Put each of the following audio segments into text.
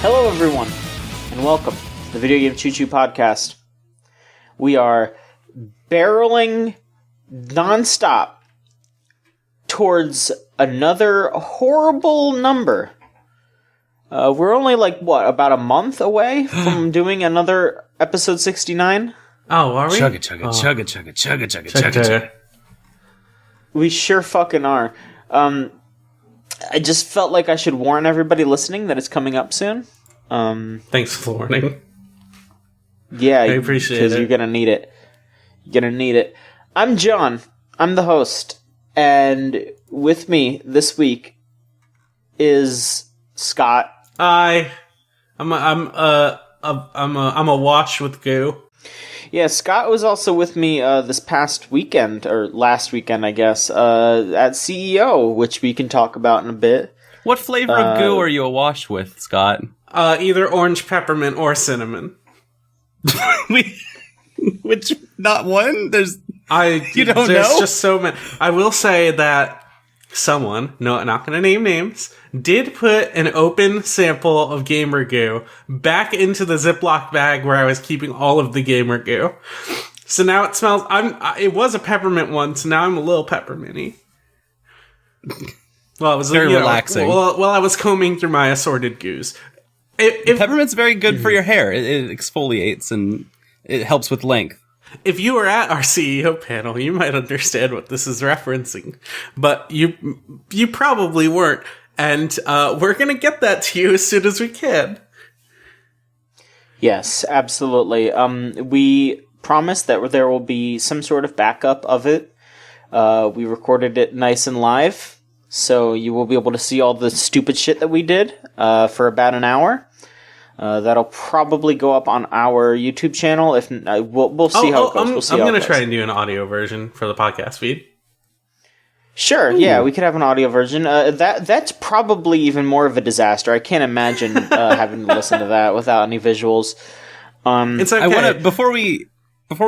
Hello everyone, and welcome to the Video Game Choo Choo Podcast. We are barreling non-stop towards another horrible number. We're only about a month away from doing another episode 69? Oh, are we? Chugga. We sure fucking are. I just felt like I should warn everybody listening that it's coming up soon. Thanks for warning. Yeah, I appreciate it. Because you're gonna need it. You're gonna need it. I'm John. I'm the host, and with me this week is Scott. I'm a wash with goo. Yeah, Scott was also with me this past weekend, or last weekend, I guess, at CEO, which we can talk about in a bit. What flavor of goo are you awash with, Scott? Either orange peppermint or cinnamon. Which, not one? There's just so many. I will say that someone, no, I'm not going to name names, did put an open sample of Gamer Goo back into the Ziploc bag where I was keeping all of the Gamer Goo. So now it smells. It was a peppermint one, so now I'm a little pepperminty. Well, it was very relaxing. While I was combing through my assorted goos. Peppermint's very good for your hair. It exfoliates and it helps with length. If you were at our CEO panel, you might understand what this is referencing, but you probably weren't, and we're gonna get that to you as soon as we can. Yes, absolutely. We promised that there will be some sort of backup of it. We recorded it nice and live, so you will be able to see all the stupid shit that we did for about an hour. That'll probably go up on our YouTube channel. If we'll see how it goes. I'm going to try and do an audio version for the podcast feed. Sure, yeah, we could have an audio version. That's probably even more of a disaster. I can't imagine having to listen to that without any visuals. It's okay. I want to before we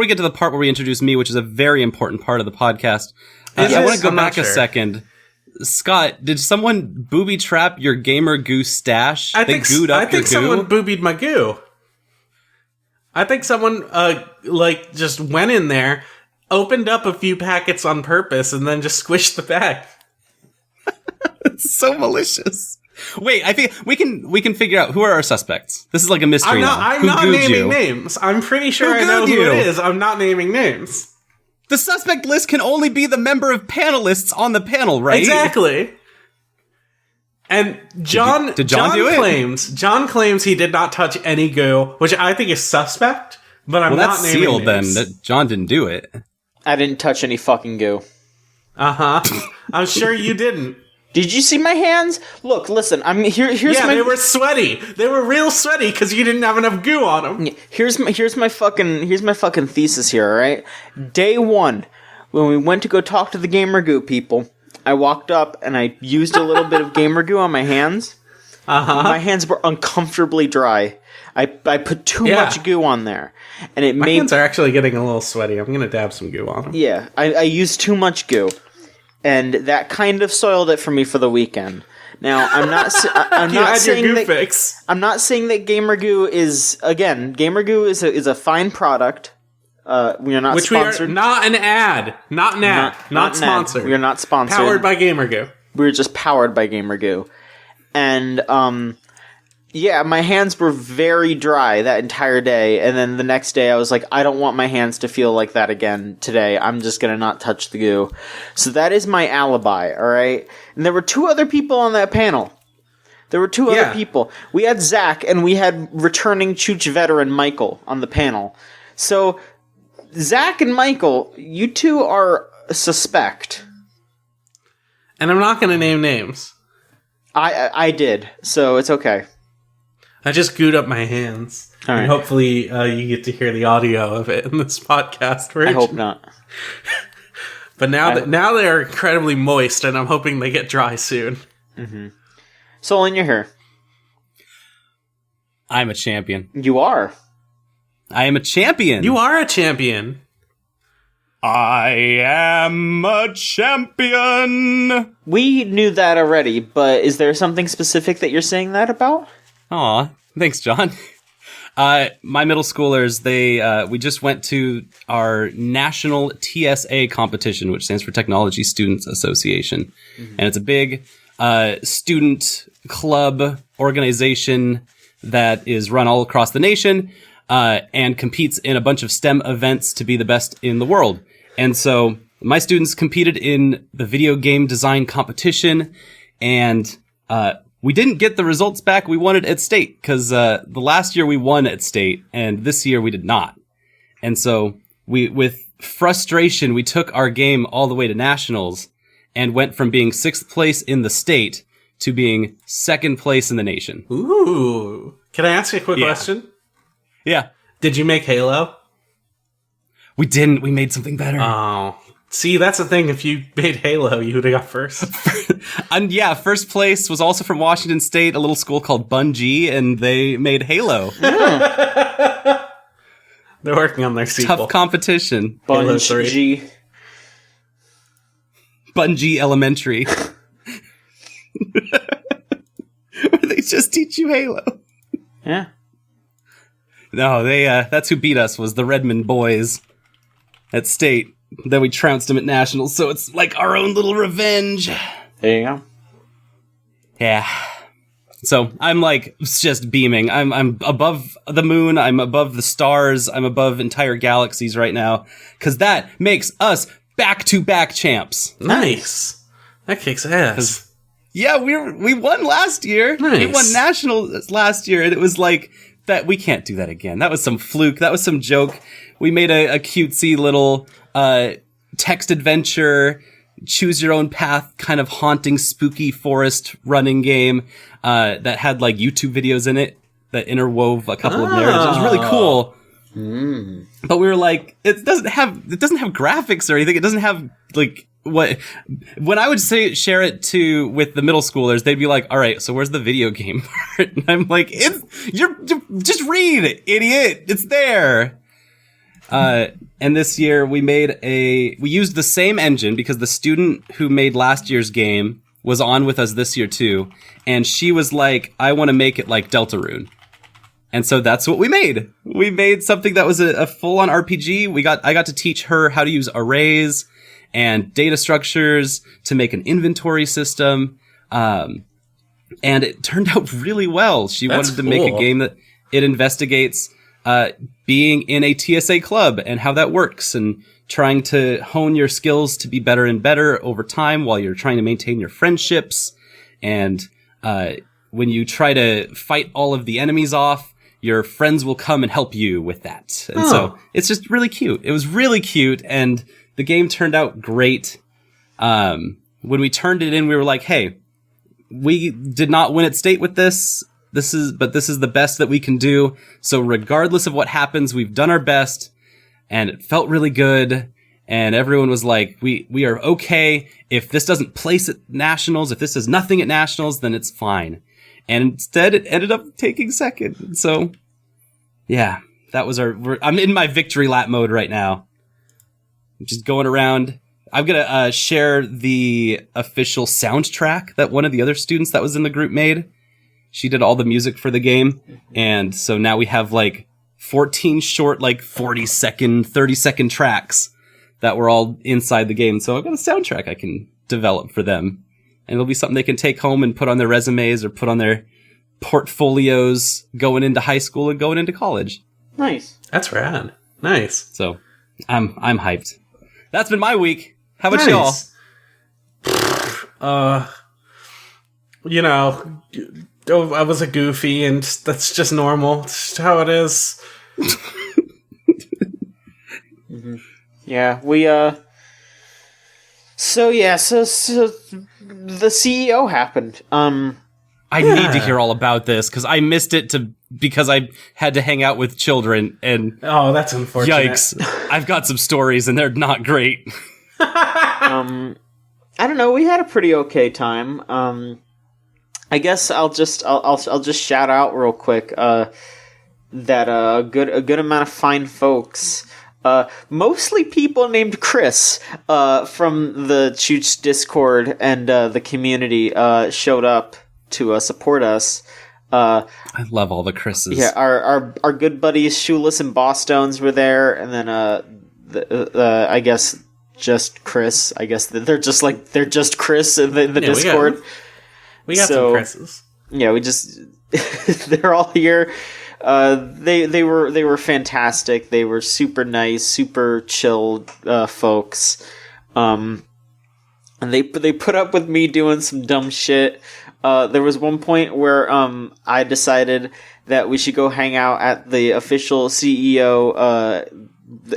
get to the part where we introduce me, which is a very important part of the podcast. I want to go back a second. Scott, did someone booby trap your Gamer Goo stash? I think someone boobied my goo. I think someone just went in there, opened up a few packets on purpose, and then just squished the bag. It's so malicious. Wait, I think we can figure out who are our suspects. This is like a mystery. I'm not naming names. I'm pretty sure I know who it is. I'm not naming names. The suspect list can only be the member of panelists on the panel, right? Exactly. And John claims he did not touch any goo, which I think is suspect, but I'm not naming sealed names. Then that John didn't do it. I didn't touch any fucking goo. I'm sure you didn't. Did you see my hands? Look, listen. They were sweaty. They were real sweaty because you didn't have enough goo on them. Here's my fucking thesis here. All right, day one, when we went to go talk to the Gamer Goo people, I walked up and I used a little bit of Gamer Goo on my hands. My hands were uncomfortably dry. I put too much goo on there, and my hands are actually getting a little sweaty. I'm gonna dab some goo on them. Yeah, I used too much goo. And that kind of soiled it for me for the weekend. Now, I'm not saying that Gamer Goo is a fine product. We are not sponsored. Not an ad. Not sponsored. We are not sponsored. Powered by Gamer Goo. We're just powered by Gamer Goo. And yeah, my hands were very dry that entire day, and then the next day I was like, I don't want my hands to feel like that again today. I'm just gonna not touch the goo. So that is my alibi, alright? And there were two other people on that panel. Other people. We had Zach, and we had returning Chooch veteran Michael on the panel. So, Zach and Michael, you two are suspect. And I'm not gonna name names. I did, so it's okay. I just gooed up my hands. All right. And hopefully you get to hear the audio of it in this podcast version. I hope not. But now they're incredibly moist, and I'm hoping they get dry soon. Mm-hmm. Soul in your hair. I'm a champion. You are. I am a champion. You are a champion. I am a champion. We knew that already, but is there something specific that you're saying that about? Aw, Thanks, John. My middle schoolers, we just went to our national TSA competition, which stands for Technology Students Association. Mm-hmm. And it's a big student club organization that is run all across the nation and competes in a bunch of STEM events to be the best in the world. And so my students competed in the video game design competition, and we didn't get the results back we wanted at state, because the last year we won at state, and this year we did not. And so with frustration, we took our game all the way to nationals and went from being 6th place in the state to being 2nd place in the nation. Ooh. Can I ask you a quick question? Yeah. Did you make Halo? We didn't. We made something better. Oh. See, that's the thing. If you made Halo, you would have got first. And yeah, 1st place was also from Washington State, a little school called Bungie, and they made Halo. They're working on their sequel. Tough competition. Bungie. Bungie Elementary. Where they just teach you Halo. Yeah. No, that's who beat us, was the Redmond boys at state. Then we trounced them at nationals, so it's like our own little revenge. There you go. Yeah. So I'm like just beaming. I'm above the moon. I'm above the stars. I'm above entire galaxies right now, because that makes us back-to-back champs. Nice. That kicks ass. Yeah, we won last year. Nice. We won nationals last year, and it was like that. We can't do that again. That was some fluke. That was some joke. We made a cutesy little text adventure, choose your own path, kind of haunting, spooky forest running game that had like YouTube videos in it that interwove a couple of narratives. It was really cool. Mm. But we were like, it doesn't have graphics or anything. It doesn't have like when I would share it with the middle schoolers, they'd be like, all right, so where's the video game part? And I'm like, you're just read, idiot. It's there. And this year we used the same engine, because the student who made last year's game was on with us this year too. And she was like, I want to make it like Deltarune. And so that's what we made. We made something that was a full-on RPG. I got to teach her how to use arrays and data structures to make an inventory system. And it turned out really well. She wanted to make a game that it investigates being in a TSA club and how that works, and trying to hone your skills to be better and better over time while you're trying to maintain your friendships. And when you try to fight all of the enemies off, your friends will come and help you with that. And so it's just really cute. It was really cute, and the game turned out great. When we turned it in, we were like, hey, we did not win at state with this. This is the best that we can do. So regardless of what happens, we've done our best, and it felt really good. And everyone was like, we are okay. If this doesn't place at nationals, if this is nothing at nationals, then it's fine. And instead it ended up taking 2nd. So yeah, that was I'm in my victory lap mode right now. I'm just going around. I'm going to share the official soundtrack that one of the other students that was in the group made. She did all the music for the game. And so now we have like 14 short, like 40-second, 30-second tracks that were all inside the game. So I've got a soundtrack I can develop for them. And it'll be something they can take home and put on their resumes or put on their portfolios going into high school and going into college. Nice. That's rad. Nice. So I'm hyped. That's been my week. How about y'all? I was a goofy, and that's just normal. It's just how it is. Mm-hmm. Yeah, we So the CEO happened. I need to hear all about this, because I missed it because I had to hang out with children, and oh, that's unfortunate. Yikes! I've got some stories, and they're not great. I don't know. We had a pretty okay time. I guess I'll just shout out real quick that a good amount of fine folks. Mostly people named Chris from the Chooch Discord and the community showed up to support us. I love all the Chris's. Yeah, our good buddies Shoeless and Boss Stones were there, and then I guess just Chris. I guess they're just Chris in the Discord. We got some Chris's. Yeah, they're all here. They were fantastic. They were super nice, super chill folks. And they put up with me doing some dumb shit. There was one point where I decided that we should go hang out at the official CEO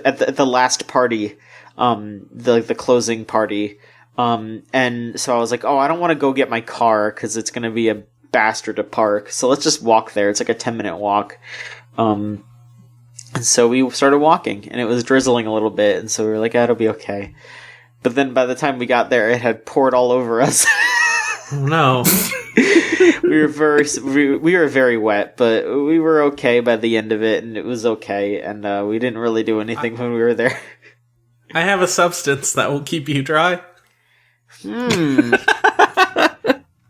at the last party, the closing party. And so I was like, oh, I don't want to go get my car because it's going to be a bastard to park. So let's just walk there. It's like a 10-minute walk. And so we started walking, and it was drizzling a little bit, and so we were like, it'll be okay. But then by the time we got there, it had poured all over us. Oh, no. we were very wet, but we were okay by the end of it, and it was okay, and we didn't really do anything when we were there. I have a substance that will keep you dry.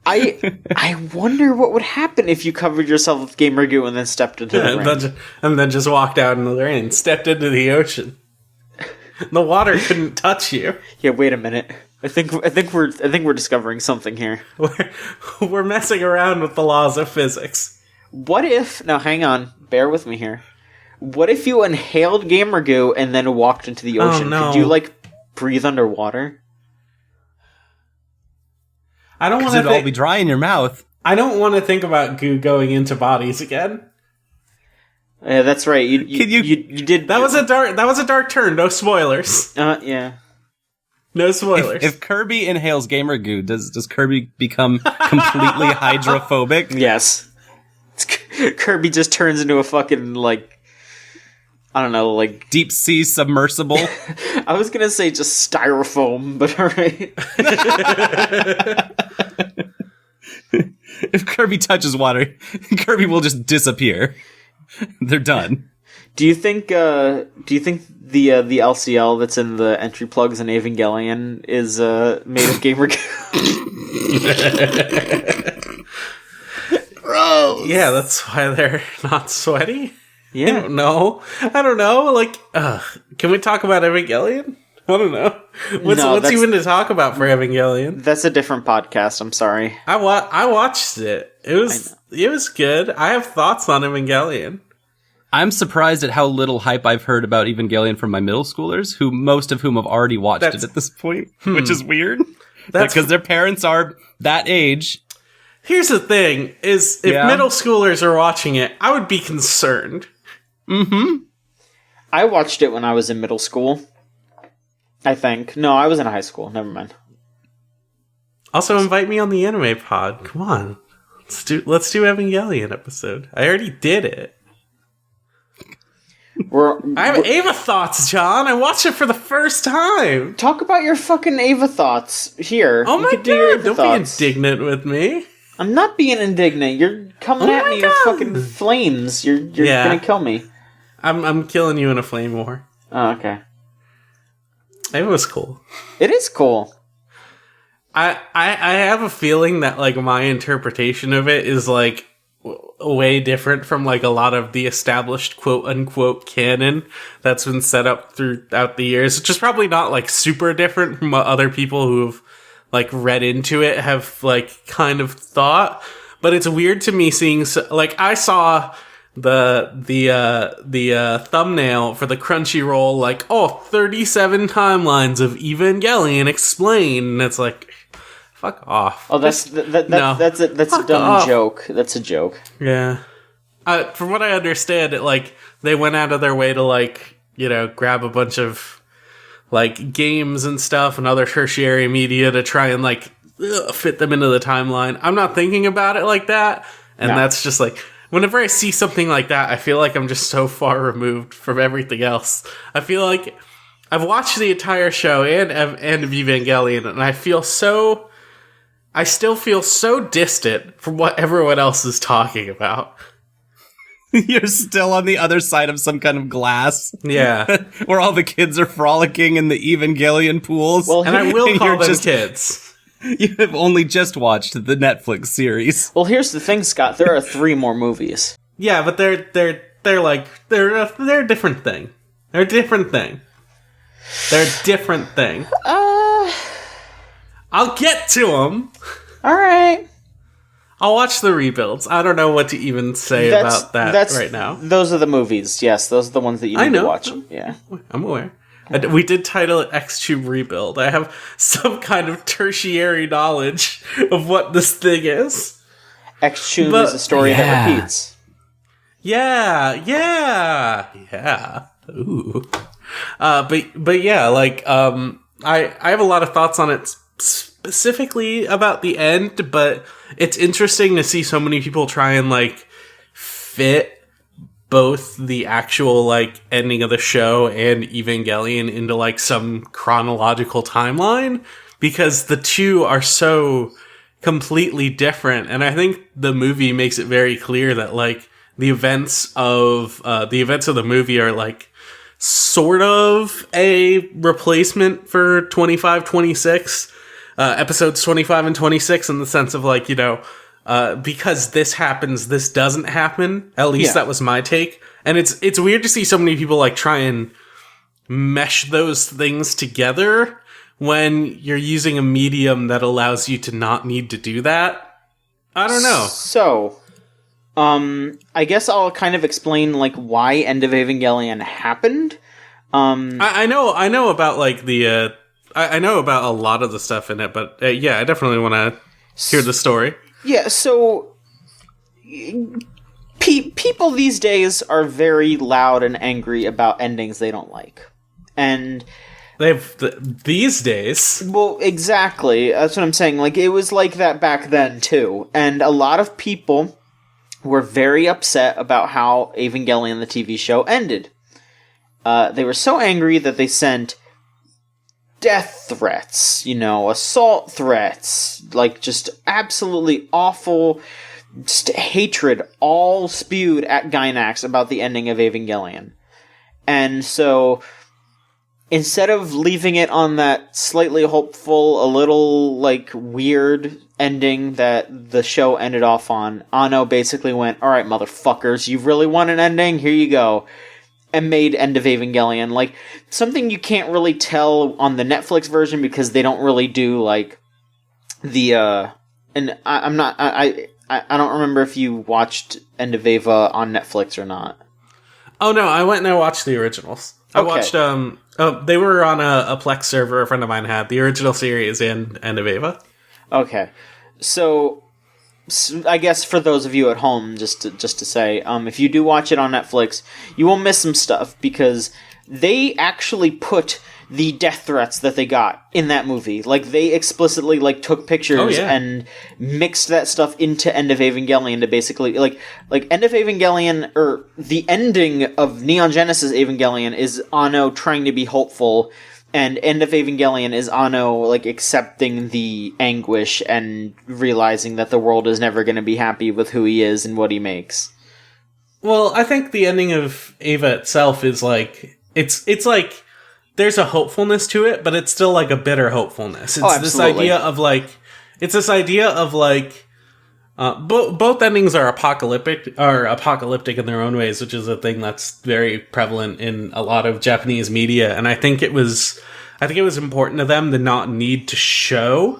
I wonder what would happen if you covered yourself with Gamer Goo and then stepped into the rain. And then just walked out into the rain, stepped into the ocean. The water couldn't touch you. Yeah, wait a minute. I think we're discovering something here. We're messing around with the laws of physics. What if... Now, hang on. Bear with me here. What if you inhaled Gamer Goo and then walked into the ocean? Oh, no. Could you, breathe underwater? I don't want to all be dry in your mouth. I don't want to think about goo going into bodies again. Yeah, that's right. You did. That was a dark turn. No spoilers. Yeah. No spoilers. If Kirby inhales Gamer Goo, does Kirby become completely hydrophobic? Yes. Kirby just turns into a fucking I don't know, deep sea submersible. I was gonna say just styrofoam, but alright. If Kirby touches water, Kirby will just disappear. They're done. Do you think the LCL that's in the entry plugs in Evangelion is made of Gamer Goo? Gross. Yeah, that's why they're not sweaty. Yeah. I don't know. Can we talk about Evangelion? I don't know. What's even to talk about for Evangelion? That's a different podcast. I'm sorry. I watched it. It was good. I have thoughts on Evangelion. I'm surprised at how little hype I've heard about Evangelion from my middle schoolers, most of whom have already watched it at this point, which is weird. Because their parents are that age. Here's the thing: if middle schoolers are watching it, I would be concerned. Mm-hmm. I watched it when I was in middle school. I think. No, I was in high school. Never mind. Also, invite me on the anime pod. Come on. Let's do Evangelion episode. I already did it. I have Ava thoughts, John. I watched it for the first time. Talk about your fucking Ava thoughts here. Oh my god, don't be indignant with me. I'm not being indignant. You're coming at me with fucking flames. You're gonna kill me. I'm killing you in a flame war. Oh, okay. It was cool. It is cool. I have a feeling that my interpretation of it is way different from a lot of the established quote unquote canon that's been set up throughout the years, which is probably not super different from what other people who've read into it have kind of thought. But it's weird to me seeing I saw the thumbnail for the Crunchyroll 37 timelines of Evangelion explained, and it's fuck off. Oh, that's a dumb joke. That's a joke. Yeah. From what I understand, they went out of their way to grab a bunch of games and stuff and other tertiary media to try and fit them into the timeline. I'm not thinking about it like that, and that's just whenever I see something like that, I feel like I'm just so far removed from everything else. I feel like I've watched the entire show and Evangelion, and I still feel so distant from what everyone else is talking about. You're still on the other side of some kind of glass. Yeah. Where all the kids are frolicking in the Evangelion pools. Well, and I will call them kids. You have only just watched the Netflix series. Well, here's the thing, Scott. There are 3 more movies. Yeah, but they're a different thing. They're a different thing. They're a different thing. I'll get to them. All right. I'll watch the rebuilds. I don't know what to even say about that right now. Those are the movies. Yes, those are the ones that you need to watch. Yeah, I'm aware. We did title it X-Tube Rebuild. I have some kind of tertiary knowledge of what this thing is. X-Tube is a story that repeats. Yeah. Ooh. But yeah, like, I have a lot of thoughts on it specifically about the end, but it's interesting to see so many people try and, like, fit both the actual, like, ending of the show and Evangelion into, like, some chronological timeline, because the two are so completely different, and I think the movie makes it very clear that, like, the events of the movie are, like, sort of a replacement for 25, 26, episodes 25 and 26, in the sense of, like, you know, because this happens, this doesn't happen. At least that was my take. And it's weird to see so many people, like, try and mesh those things together when you're using a medium that allows you to not need to do that. I don't know. So, I guess I'll kind of explain, like, why End of Evangelion happened. I know about, like, the, I know about a lot of the stuff in it, but yeah, I definitely want to hear the story. Yeah, so people these days are very loud and angry about endings they don't like. And these days. Well, exactly. That's what I'm saying. Like, it was like that back then, too. And a lot of people were very upset about how Evangelion, the TV show, ended. They were so angry that they sent death threats, you know, assault threats, like, just absolutely awful hatred, all spewed at Gainax about the ending of Evangelion. And so, instead of leaving it on that slightly hopeful, a little, like, weird ending that the show ended off on, Anno basically went, alright, motherfuckers, you really want an ending? Here you go. And made End of Evangelion, like, something you can't really tell on the Netflix version because they don't really do, like, the, and I don't remember if you watched End of Eva on Netflix or not. Oh no, I went and I watched the originals. I watched, they were on a Plex server a friend of mine had, the original series and End of Eva. Okay. So I guess for those of you at home, just to say, if you do watch it on Netflix, you will miss some stuff because they actually put the death threats that they got in that movie. Like, they explicitly, like, took pictures and mixed that stuff into End of Evangelion to basically, like End of Evangelion, or the ending of Neon Genesis Evangelion is Anno trying to be hopeful, and End of Evangelion is Anno, like, accepting the anguish and realizing that the world is never going to be happy with who he is and what he makes. Well, I think the ending of Eva itself is, like, it's like, there's a hopefulness to it, but it's still, like, a bitter hopefulness. It's this idea of, like, both endings are apocalyptic in their own ways, which is a thing that's very prevalent in a lot of Japanese media. And I think it was important to them to not need to show,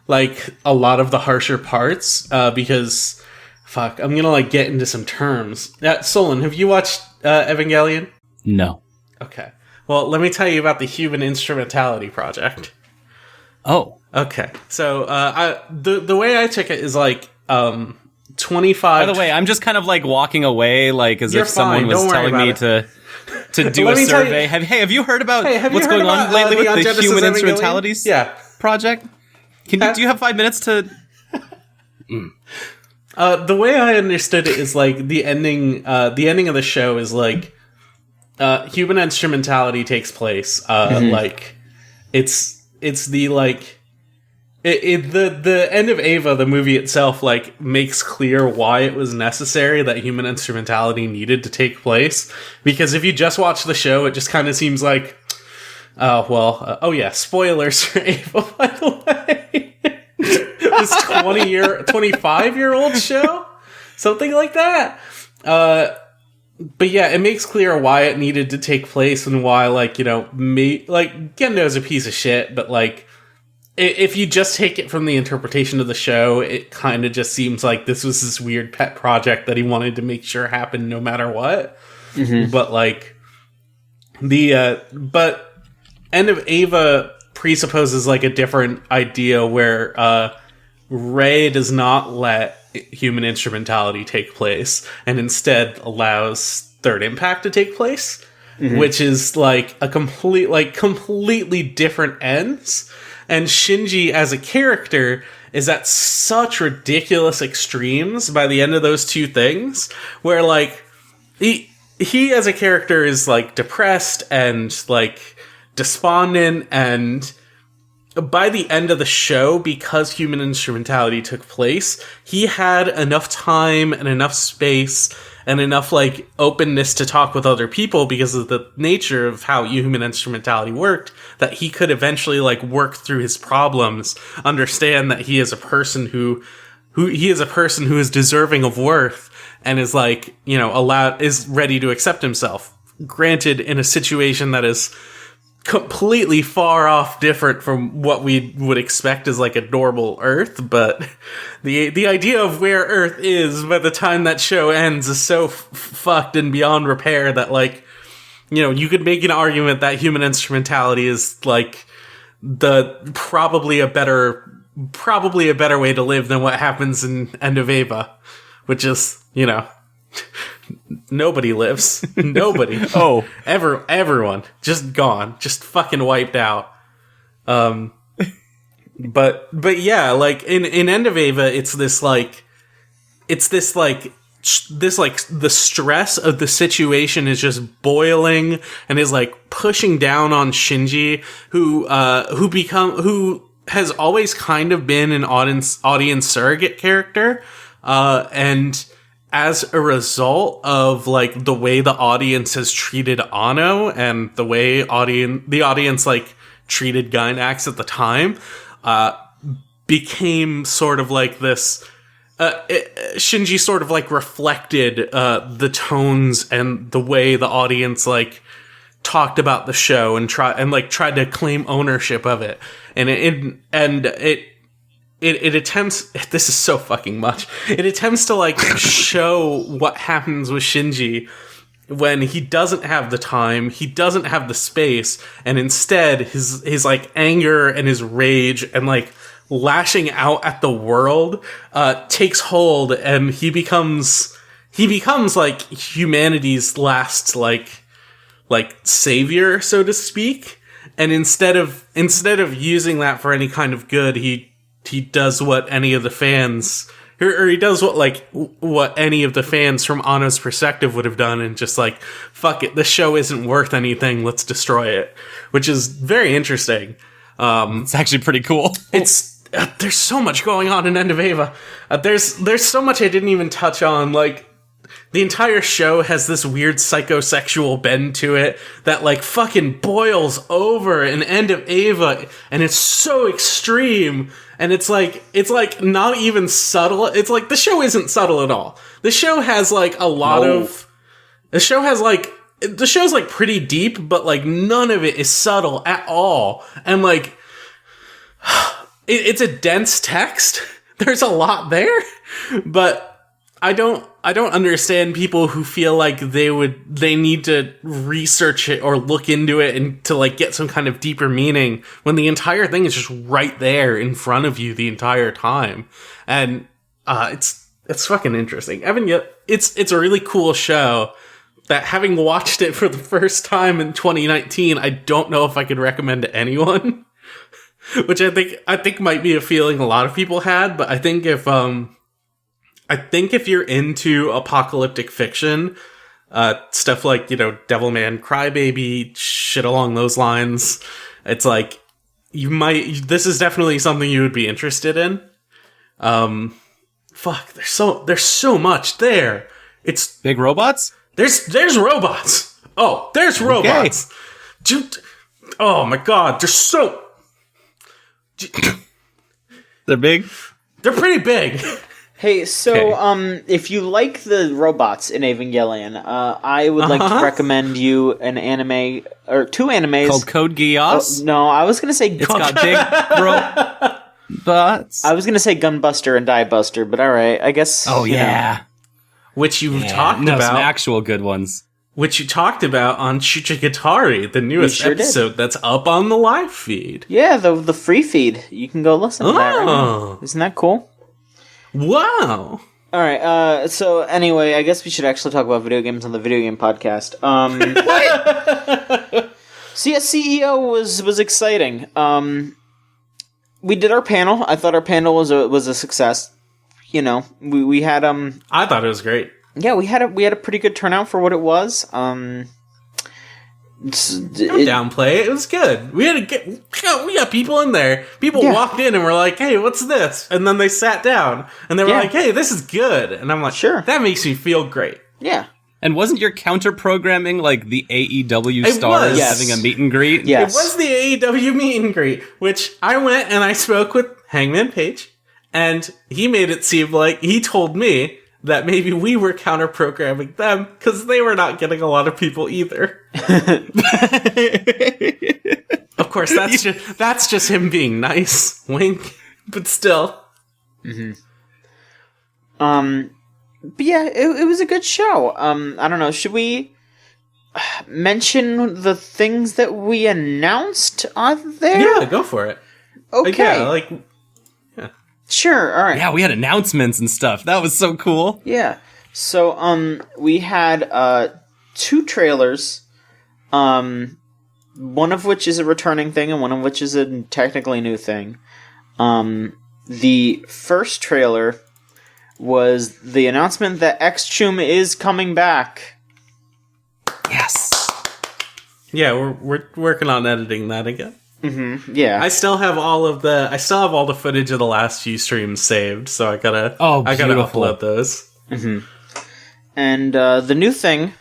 like, a lot of the harsher parts, because, fuck, I'm gonna, like, get into some terms. Solon, have you watched Evangelion? No. Okay. Well, let me tell you about the Human Instrumentality Project. Oh. Okay. So, the way I took it is, like, 25... By the way, I'm just kind of, like, walking away, like, as if someone was telling me to do a survey. Have you heard about what's going on lately with the Human Instrumentalities project? Do you have 5 minutes to... The way I understood it is, like, the ending of the show is, like, human instrumentality takes place. Like, it's the, like, the end of Eva, the movie itself, like, makes clear why it was necessary that human instrumentality needed to take place. Because if you just watch the show, it just kind of seems like, spoilers for Eva, by the way. this 25-year-old show, something like that. But yeah, it makes clear why it needed to take place and why, like, you know, Gendo's a piece of shit, but like, if you just take it from the interpretation of the show, it kind of just seems like this was this weird pet project that he wanted to make sure happened no matter what. Mm-hmm. But like but End of Ava presupposes like a different idea where Ray does not let human instrumentality take place and instead allows Third Impact to take place, which is like a completely different ends. And Shinji as a character is at such ridiculous extremes by the end of those two things, where like he as a character is like depressed and like despondent, and by the end of the show, because human instrumentality took place, he had enough time and enough space and enough like openness to talk with other people because of the nature of how human instrumentality worked, that he could eventually like work through his problems, understand that he is a person who is deserving of worth and is like, you know, is ready to accept himself. Granted, in a situation that is completely far off different from what we would expect as like a normal Earth, but the idea of where Earth is by the time that show ends is so fucked and beyond repair that, like, you know, you could make an argument that human instrumentality is like probably a better way to live than what happens in End of Ava, which is, you know, nobody lives. Nobody. Everyone. Just gone. Just fucking wiped out. But yeah, like, in End of Ava, the stress of the situation is just boiling and is like pushing down on Shinji, who has always kind of been an audience surrogate character, and as a result of like the way the audience has treated Anno and the way the audience like treated Gainax at the time, became sort of like this. Shinji sort of like reflected the tones and the way the audience like talked about the show and tried to claim ownership of it, and it attempts, this is so fucking much, it attempts to like show what happens with Shinji when he doesn't have the time, he doesn't have the space, and instead his like anger and his rage and like lashing out at the world takes hold, and he becomes like humanity's last like savior, so to speak. And instead of using that for any kind of good, he does what any of the fans, or he does what any of the fans from Anno's perspective would have done, and just like, fuck it, this show isn't worth anything, let's destroy it, which is very interesting. It's actually pretty cool. There's so much going on in End of Ava. There's so much I didn't even touch on. Like, the entire show has this weird psychosexual bend to it that like fucking boils over in End of Ava, and it's so extreme, and it's like not even subtle. It's like the show isn't subtle at all. The show has like a lot of the show's like pretty deep, but like none of it is subtle at all. And like it's a dense text. There's a lot there, but I don't understand people who feel like they need to research it or look into it and to like get some kind of deeper meaning when the entire thing is just right there in front of you the entire time. And it's fucking interesting. Evan, it's a really cool show that, having watched it for the first time in 2019, I don't know if I could recommend to anyone. Which I think might be a feeling a lot of people had, but I think if you're into apocalyptic fiction, stuff like, you know, Devilman Crybaby, shit along those lines, it's like, this is definitely something you would be interested in. Fuck, there's so much there. It's big robots? There's robots. Oh, there's robots. Okay. Oh my god, there's so... They're big? They're pretty big. Hey, so if you like the robots in Evangelion, I would like to recommend you an anime or two animes Called Code Geass? No, I was gonna say It's got big robots. I was gonna say Gunbuster and Diebuster, but all right, I guess. Oh yeah, Which you've talked some about. actual good ones. Which you talked about on Chuchigatari, the newest sure did. episode that's up on the live feed. Yeah, the free feed. You can go listen to that. Right now. Isn't that cool? Wow. All right. So anyway, I guess we should actually talk about video games on the video game podcast. So yeah, CEO was exciting. We did our panel. I thought our panel was a success. You know, we had I thought it was great. Yeah, we had a pretty good turnout for what it was. Don't downplay it. It was good. We got people in there. People walked in and were like, "Hey, what's this?" And then they sat down and they were like, "Hey, this is good." And I'm like, "Sure, that makes me feel great." Yeah. And wasn't your counter programming like the AEW stars having a meet and greet? Yes. It was the AEW meet and greet, which I went and I spoke with Hangman Page, and he made it seem like he told me that maybe we were counter-programming them because they were not getting a lot of people either. Of course, that's just him being nice. Wink. But still. Mm-hmm. But yeah, it was a good show. I don't know, should we mention the things that we announced on there? Yeah, go for it. Okay. Sure, alright. Yeah, we had announcements and stuff. That was so cool. Yeah. So, we had, 2 trailers, one of which is a returning thing, and one of which is a technically new thing. The first trailer was the announcement that X-Chum is coming back. Yes. Yeah, we're working on editing that again. Mm-hmm. Yeah. I still have all the footage of the last few streams saved, so I gotta upload those. Mm-hmm. And the new thing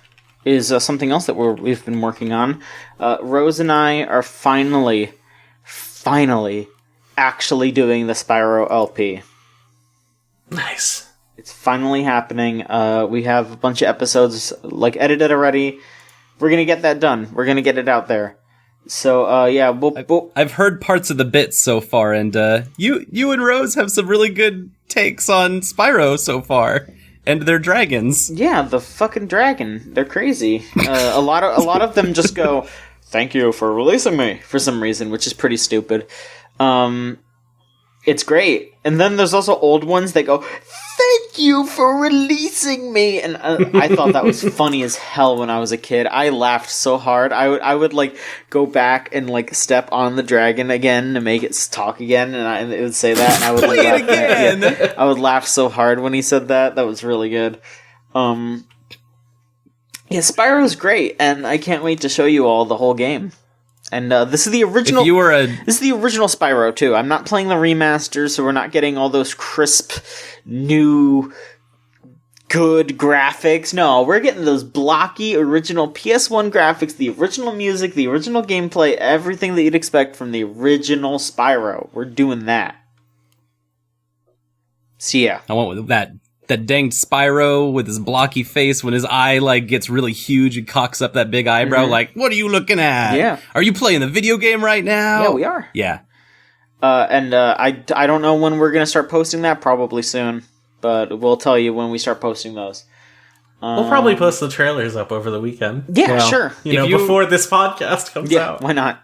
is something else that we've been working on. Rose and I are finally actually doing the Spyro LP. Nice. It's finally happening. We have a bunch of episodes edited already. We're gonna get that done. We're gonna get it out there. So yeah, I've heard parts of the bits so far, and you and Rose have some really good takes on Spyro so far, and their dragons. Yeah, the fucking dragon. They're crazy. A lot of them just go, "Thank you for releasing me," for some reason, which is pretty stupid. It's great. And then there's also old ones that go, "Thank you for releasing me." And I thought that was funny as hell when I was a kid. I laughed so hard. I would go back and step on the dragon again to make it talk again, and it would say that, and I would laugh again. Yeah, I would laugh so hard when he said that. That was really good. Yeah, Spyro's great, and I can't wait to show you all the whole game. And this is the original. This is the original Spyro too. I'm not playing the remaster, so we're not getting all those crisp, new, good graphics. No, we're getting those blocky original PS1 graphics, the original music, the original gameplay, everything that you'd expect from the original Spyro. We're doing that. So yeah, I want with that danged Spyro with his blocky face when his eye gets really huge and cocks up that big eyebrow. Mm-hmm. What are you looking at? Yeah. Are you playing the video game right now? Yeah, we are. Yeah. And I don't know when we're gonna start posting that. Probably soon, but we'll tell you when we start posting those. We'll probably post the trailers up over the weekend. Yeah, sure. Before this podcast comes out. Why not?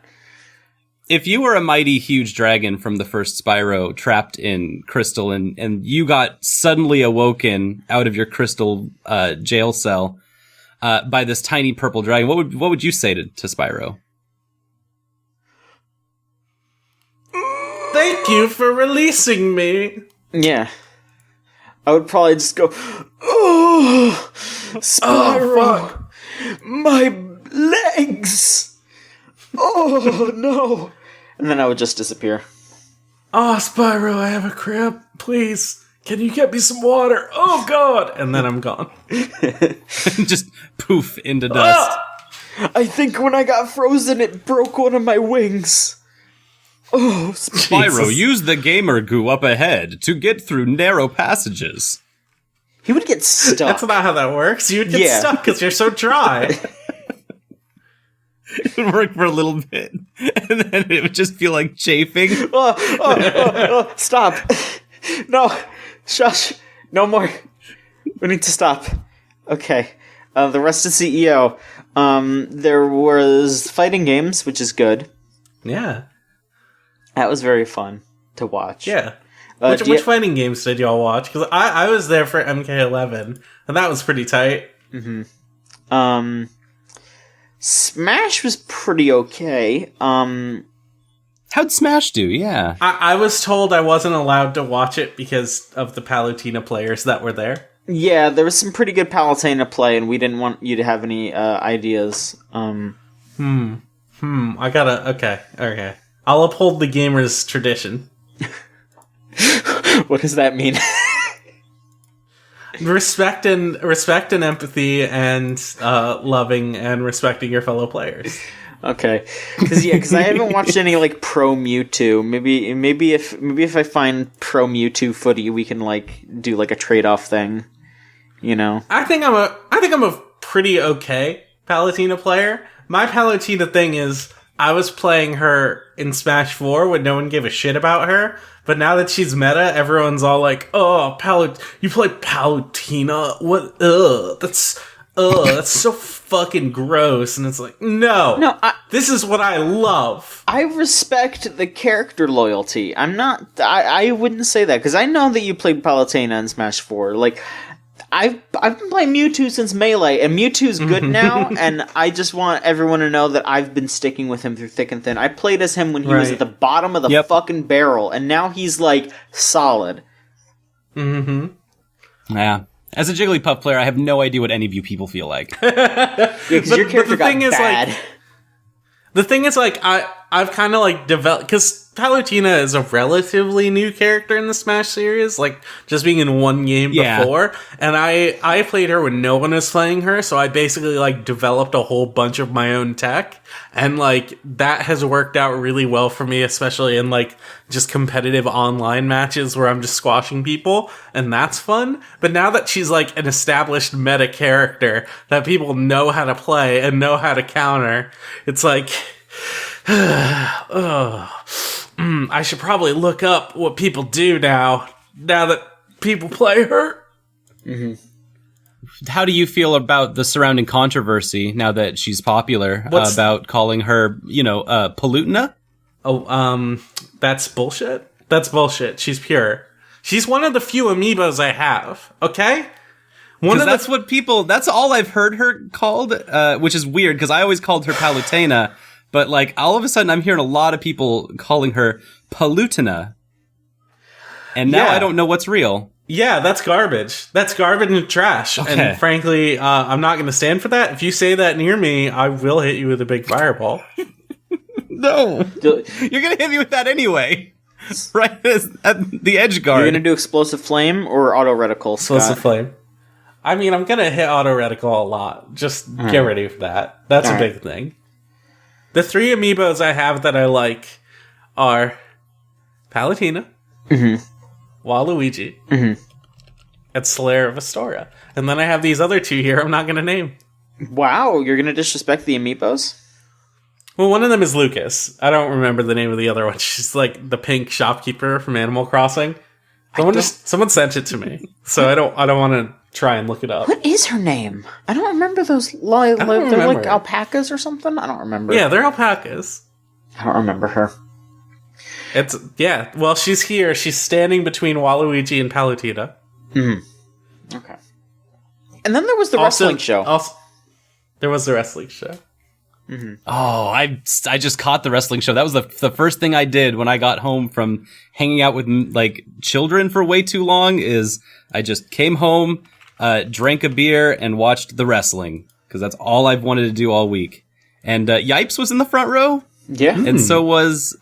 If you were a mighty huge dragon from the first Spyro trapped in crystal and you got suddenly awoken out of your crystal jail cell by this tiny purple dragon, what would you say to Spyro? Thank you for releasing me. Yeah. I would probably just go, "Oh, Spyro, my legs! Oh, no." And then I would just disappear. "Oh, Spyro, I have a cramp. Please, can you get me some water? Oh, God." And then I'm gone. Just poof into dust. I think when I got frozen, it broke one of my wings. Oh, Spyro, use the gamer goo up ahead to get through narrow passages. He would get stuck. That's not how that works. You'd get stuck because you're so dry. It would work for a little bit, and then it would just feel like chafing. Stop. No. Shush. No more. We need to stop. Okay. The rest of CEO. There was fighting games, which is good. Yeah. That was very fun to watch. Yeah. Which fighting games did y'all watch? Because I was there for MK11, and that was pretty tight. Mm-hmm. Smash was pretty okay. How'd Smash do? Yeah. I was told I wasn't allowed to watch it because of the Palutena players that were there. Yeah, there was some pretty good Palutena play, and we didn't want you to have any ideas. I gotta... Okay. I'll uphold the gamer's tradition. What does that mean? Respect and empathy and loving and respecting your fellow players. Okay, because I haven't watched any like pro Mewtwo. Maybe if I find pro Mewtwo footy, we can like do like a trade off thing. You know, I think I'm a pretty okay Palutena player. My Palutena thing is I was playing her in Smash 4 when no one gave a shit about her. But now that she's meta, everyone's all like, "Oh, you play Palutena? What? That's so fucking gross." And it's like, no, this is what I love. I respect the character loyalty. I wouldn't say that because I know that you played Palutena in Smash 4. Like, I've been playing Mewtwo since Melee, and Mewtwo's good now, and I just want everyone to know that I've been sticking with him through thick and thin. I played as him when he was at the bottom of the fucking barrel, and now he's, like, solid. Mm-hmm. Yeah. As a Jigglypuff player, I have no idea what any of you people feel like. Yeah, because your character got bad. The thing is, like, I've kind of, like, developed... Because Palutena is a relatively new character in the Smash series, like, just being in one game before. And I played her when no one was playing her, so I basically, like, developed a whole bunch of my own tech. And, like, that has worked out really well for me, especially in, like, just competitive online matches where I'm just squashing people. And that's fun. But now that she's, like, an established meta character that people know how to play and know how to counter, it's like... I should probably look up what people do now that people play her. Mm-hmm. How do you feel about the surrounding controversy now that she's popular about calling her, Palutena? Oh, that's bullshit. That's bullshit. She's pure. She's one of the few amiibos I have. Okay. That's all I've heard her called, which is weird because I always called her Palutena. But, like, all of a sudden I'm hearing a lot of people calling her Palutena. And now I don't know what's real. Yeah, that's garbage. That's garbage and trash. Okay. And frankly, I'm not going to stand for that. If you say that near me, I will hit you with a big fireball. No. You're going to hit me with that anyway. Right at the edge guard. You're going to do explosive flame or auto reticle, Scott? Explosive flame. I mean, I'm going to hit auto reticle a lot. Just get ready for that. That's a big thing. The 3 amiibos I have that I like are Palutena, Waluigi, and Slayer of Astoria. And then I have these other 2 here I'm not going to name. Wow, you're going to disrespect the amiibos? Well, one of them is Lucas. I don't remember the name of the other one. She's like the pink shopkeeper from Animal Crossing. Someone sent it to me, so I don't want to try and look it up. What is her name? I don't remember those. They're like alpacas or something. I don't remember. Yeah, they're alpacas. I don't remember her. Well, she's here. She's standing between Waluigi and Palutena. Okay. And then there was the wrestling show. There was the wrestling show. Oh, I just caught the wrestling show. That was the first thing I did when I got home from hanging out with like children for way too long. Is I just came home, drank a beer, and watched the wrestling because that's all I've wanted to do all week. And Yipes was in the front row. Yeah, and so was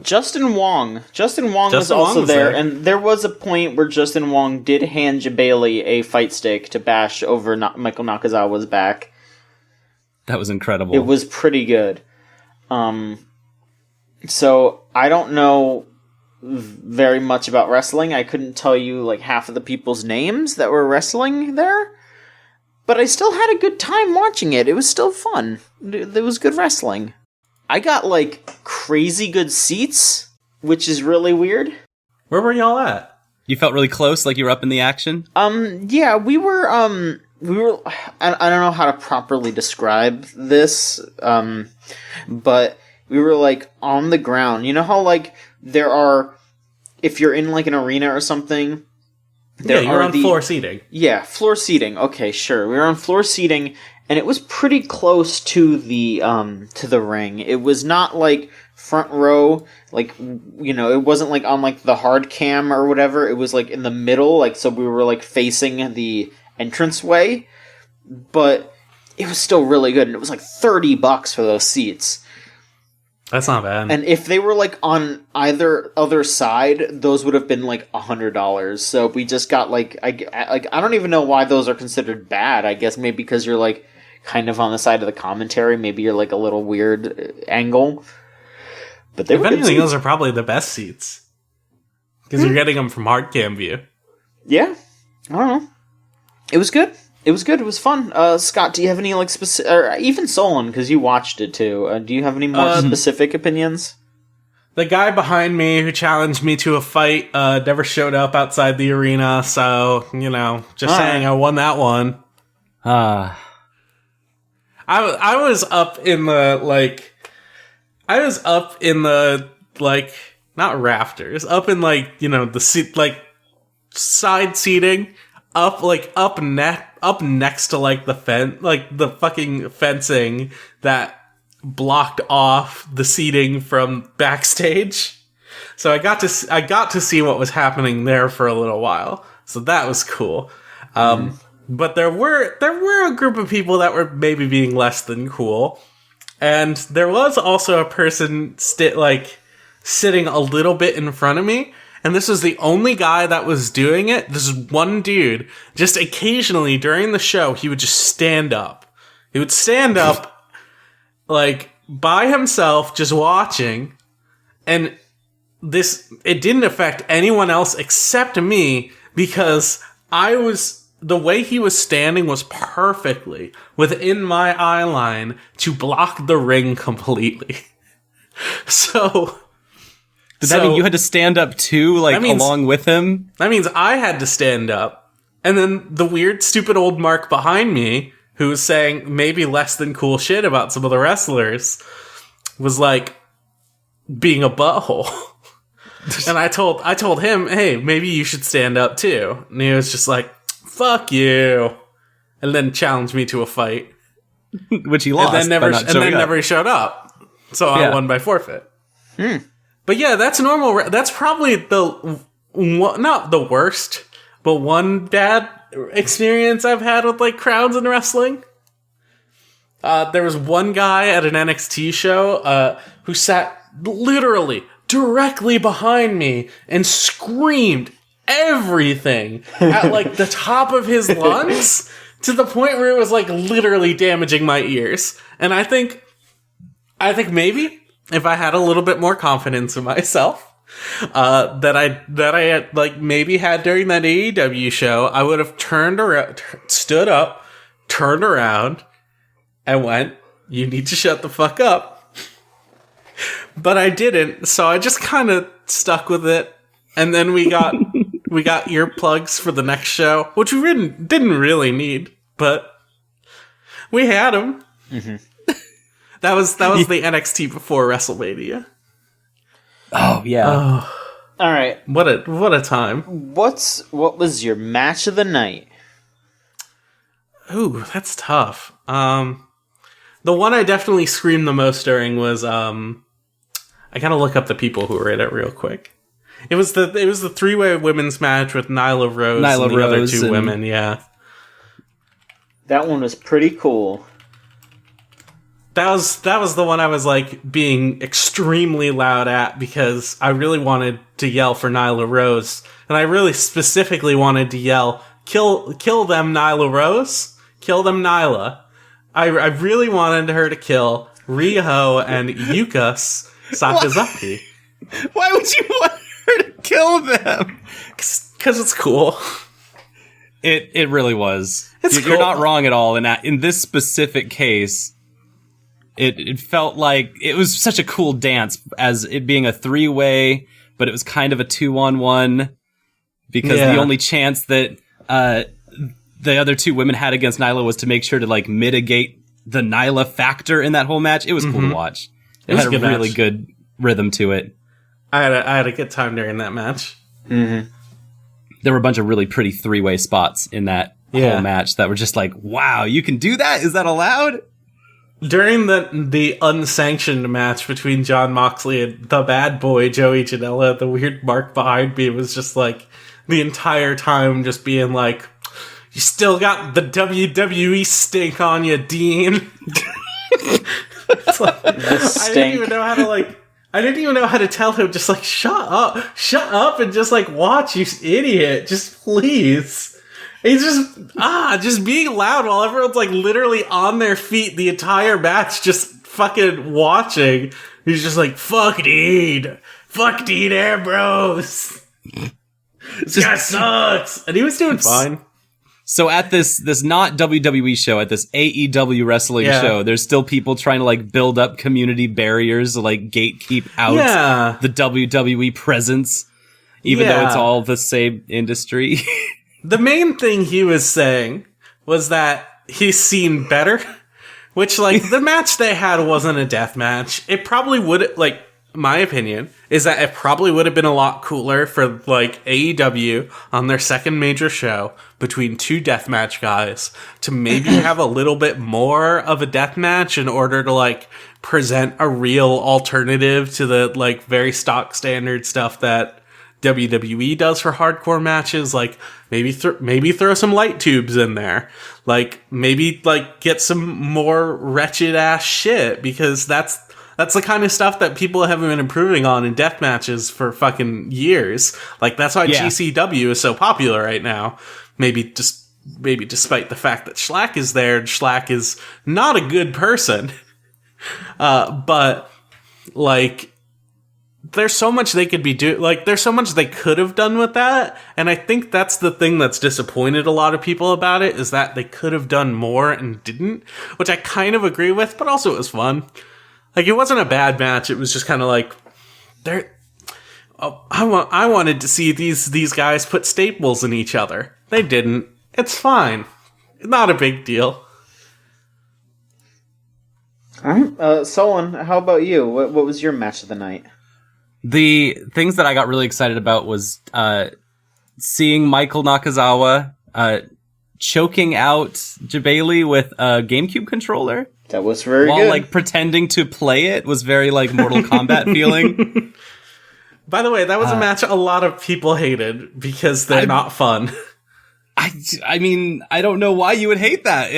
Justin Wong. Justin Wong was also there, and there was a point where Justin Wong did hand Jabali a fight stick to bash over Michael Nakazawa's back. That was incredible. It was pretty good. So I don't know very much about wrestling. I couldn't tell you like half of the people's names that were wrestling there. But I still had a good time watching it. It was still fun. It was good wrestling. I got like crazy good seats, which is really weird. Where were y'all at? You felt really close, like you were up in the action? Yeah, we were, I don't know how to properly describe this, but we were, like, on the ground. You know how, like, there are, if you're in, like, an arena or something, yeah, you're on floor seating. Yeah, floor seating. Okay, sure. We were on floor seating, and it was pretty close to the ring. It was not, like, front row, like, you know, it wasn't, like, on, like, the hard cam or whatever. It was, like, in the middle, like, so we were, like, facing the entranceway, but it was still really good, and it was, like, $30 for those seats. That's not bad. And if they were, like, on either other side, those would have been, like, $100. So we just got, like, I don't even know why those are considered bad. I guess maybe because you're, like, kind of on the side of the commentary. Maybe you're, like, a little weird angle. But they if anything, those are probably the best seats. Because you're getting them from hard cam view. Yeah. I don't know. It was good. It was good. It was fun. Scott, do you have any, like, specific... Or even Solon, because you watched it, too. Do you have any more specific opinions? The guy behind me who challenged me to a fight never showed up outside the arena, so, you know, just saying I won that one. I was up in the, like... not rafters, up in, like, you know, the seat, like, side seating, up next to, like, the the fucking fencing that blocked off the seating from backstage. So I got to see what was happening there for a little while. So that was cool. But there were a group of people that were maybe being less than cool. And there was also a person sitting a little bit in front of me. And this was the only guy that was doing it. This is one dude. Just occasionally during the show, he would just stand up. He would stand up, like, by himself, just watching. And it didn't affect anyone else except me, because the way he was standing was perfectly within my eye line to block the ring completely. So... Does that mean you had to stand up too, along with him? That means I had to stand up. And then the weird, stupid old Mark behind me, who was saying maybe less than cool shit about some of the wrestlers, was like being a butthole. And I told him, hey, maybe you should stand up too. And he was just like, fuck you. And then challenged me to a fight. Which he lost. And then never showed up. So I won by forfeit. But yeah, that's normal. That's probably not the worst, but one bad experience I've had with, like, crowds in wrestling. There was one guy at an NXT show who sat literally directly behind me and screamed everything at, like, the top of his lungs to the point where it was, like, literally damaging my ears. And I think maybe if I had a little bit more confidence in myself, that I had, like, maybe had during that AEW show, I would have stood up, turned around, and went, you need to shut the fuck up. But I didn't, so I just kind of stuck with it. And then we got earplugs for the next show, which we didn't really need, but we had them. Mm-hmm. That was the NXT before WrestleMania. Oh yeah. Oh. All right. What a time. What was your match of the night? Ooh, that's tough. The one I definitely screamed the most during was I gotta look up the people who were in it real quick. It was the 3-way women's match with Nyla Rose and the other two women. Yeah. That one was pretty cool. That was the one I was, like, being extremely loud at because I really wanted to yell for Nyla Rose. And I really specifically wanted to yell, kill them, Nyla Rose. Kill them, Nyla. I really wanted her to kill Riho and Yukas Sakazaki. Why would you want her to kill them? Because it's cool. It really was. It's You're cool. not wrong at all. In this specific case, it felt like it was such a cool dance as it being a 3-way, but it was kind of a 2-on-1 because the only chance that the other 2 women had against Nyla was to make sure to like mitigate the Nyla factor in that whole match. It was cool to watch. It had a really good rhythm to it. I had a good time during that match. Mm-hmm. There were a bunch of really pretty 3-way spots in that whole match that were just like, wow, you can do that? Is that allowed? During the unsanctioned match between Jon Moxley and the bad boy Joey Janela, the weird mark behind me was just like the entire time just being like, you still got the WWE stink on you, Dean. Like, I didn't even know how to tell him, just like, shut up and just like watch, you idiot, just please. He's just being loud while everyone's like literally on their feet the entire match, just fucking watching. He's just like, fuck Dean Ambrose. This guy sucks. And he was doing fine. So at this not WWE show, at this AEW wrestling show, there's still people trying to like build up community barriers to like gatekeep out the WWE presence, even though it's all the same industry. The main thing he was saying was that he's seen better, which like the match they had wasn't a death match. It probably would, like, my opinion is that it probably would have been a lot cooler for like AEW on their second major show between 2 deathmatch guys to maybe have a little bit more of a deathmatch in order to like present a real alternative to the like very stock standard stuff that WWE does for hardcore matches. Like maybe throw some light tubes in there, like maybe like get some more wretched ass shit, because that's the kind of stuff that people have been improving on in death matches for fucking years. Like, that's why GCW is so popular right now. Maybe despite the fact that Schlack is there, and Schlack is not a good person. But, like, there's so much they could be doing. Like, there's so much they could have done with that. And I think that's the thing that's disappointed a lot of people about it, is that they could have done more and didn't. Which I kind of agree with, but also it was fun. Like, it wasn't a bad match. It was just kind of like, I wanted to see these guys put staples in each other. They didn't. It's fine. Not a big deal. Solon, how about you? What was your match of the night? The things that I got really excited about was seeing Michael Nakazawa choking out Jabali with a GameCube controller. That was very good. While, like, pretending to play it was very, like, Mortal Kombat feeling. By the way, that was a match a lot of people hated because they're not fun. I mean, I don't know why you would hate that.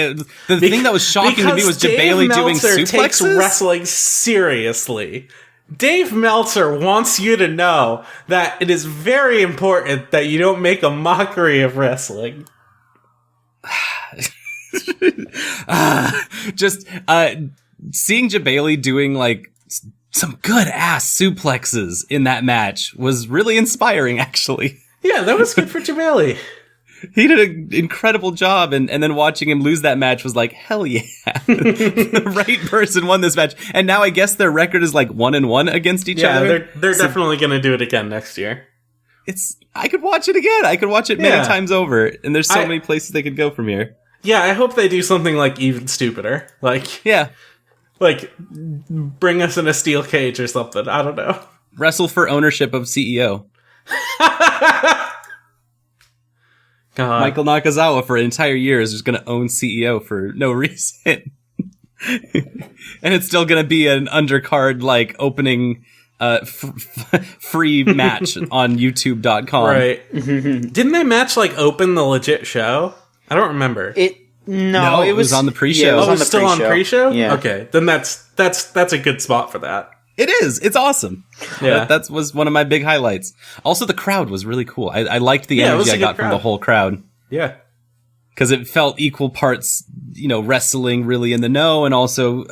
The thing that was shocking to me was Jabali doing suplexes. Takes wrestling seriously. Dave Meltzer wants you to know that it is very important that you don't make a mockery of wrestling. Just seeing Jabali doing like some good ass suplexes in that match was really inspiring, actually. Yeah, that was good for Jabali. He did an incredible job, and then watching him lose that match was like, hell yeah. The right person won this match. And now I guess their record is like 1-1 against each other. Yeah, they're definitely going to do it again next year. I could watch it again. I could watch it many times over. And there's so many places they could go from here. Yeah, I hope they do something like even stupider. Like, like bring us in a steel cage or something. I don't know. Wrestle for ownership of CEO. God. Michael Nakazawa for an entire year is just going to own CEO for no reason. And it's still going to be an undercard, like, opening free match on YouTube.com. Right. Didn't they match, like, open the legit show? I don't remember. No, it was on the pre-show. Yeah, it was still on pre-show? Yeah. Okay, then that's a good spot for that. It is. It's awesome. Yeah. That was one of my big highlights. Also, the crowd was really cool. I liked the energy I got from the whole crowd. Yeah. Because it felt equal parts, wrestling really in the know and also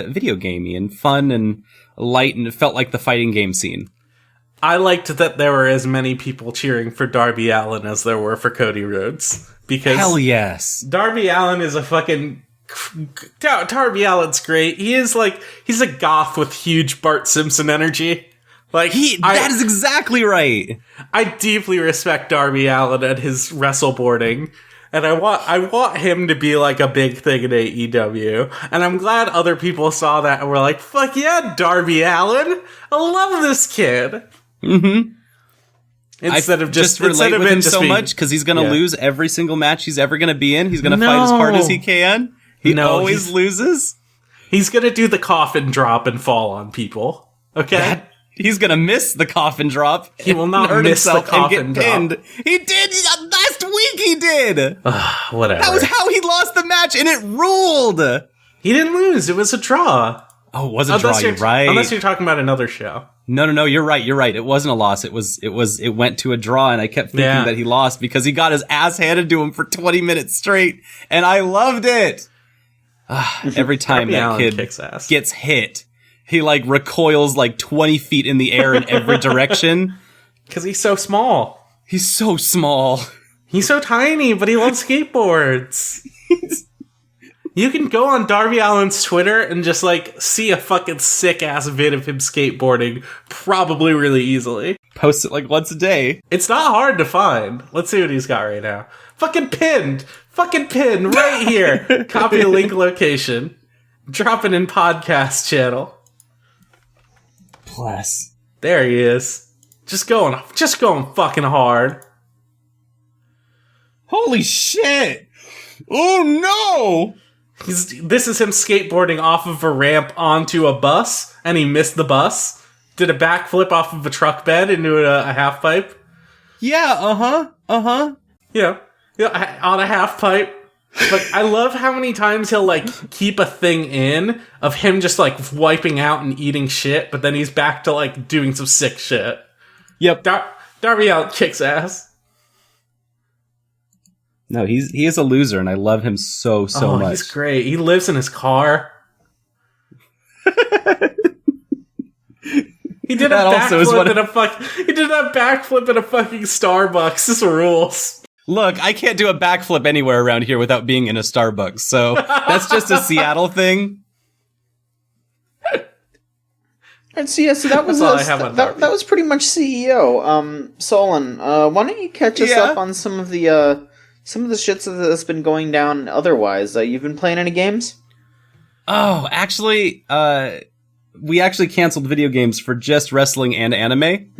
video gamey and fun and light, and it felt like the fighting game scene. I liked that there were as many people cheering for Darby Allin as there were for Cody Rhodes. Because hell yes. Darby Allin is a fucking... Darby Allin's great. He's a goth with huge Bart Simpson energy. That is exactly right. I deeply respect Darby Allin and his wrestleboarding. And I want him to be like a big thing in AEW. And I'm glad other people saw that and were like, fuck yeah, Darby Allin. I love this kid. Mm-hmm. Instead of just relate with him so much because he's going to lose every single match he's ever going to be in. He's going to fight as hard as he can. He always loses. He's going to do the coffin drop and fall on people. Okay? He's going to miss the coffin drop. He will not miss the coffin drop. He did! Last week he did! Whatever. That was how he lost the match, and it ruled! He didn't lose. It was a draw. Oh, it was a draw, you're right. Unless you're talking about another show. No, you're right. It wasn't a loss. It went to a draw, and I kept thinking that he lost because he got his ass handed to him for 20 minutes straight, and I loved it! Every time that kid gets hit, he recoils 20 feet in the air in every direction. Because he's so small. He's so small. He's so tiny, but he loves skateboards. You can go on Darby Allin's Twitter and just see a fucking sick ass vid of him skateboarding probably really easily. Post it once a day. It's not hard to find. Let's see what he's got right now. Fucking pinned right here. Copy a link location. Drop it in podcast channel. Bless. There he is. Just going fucking hard. Holy shit! Oh no! This is him skateboarding off of a ramp onto a bus, and he missed the bus. Did a backflip off of a truck bed into a half pipe. Yeah, Yeah, on a half pipe. I love how many times he'll keep a thing in of him just wiping out and eating shit, but then he's back to doing some sick shit. Yep. Darby Allin kicks ass. No, he is a loser, and I love him so much. He's great. He lives in his car. He did a backflip in a fucking Starbucks. This rules. Look, I can't do a backflip anywhere around here without being in a Starbucks, so that's just a Seattle thing. And so that was that was pretty much CEO. Solon, why don't you catch us up on some of the shits that's been going down otherwise? You've been playing any games? Oh, actually, we actually canceled video games for just wrestling and anime.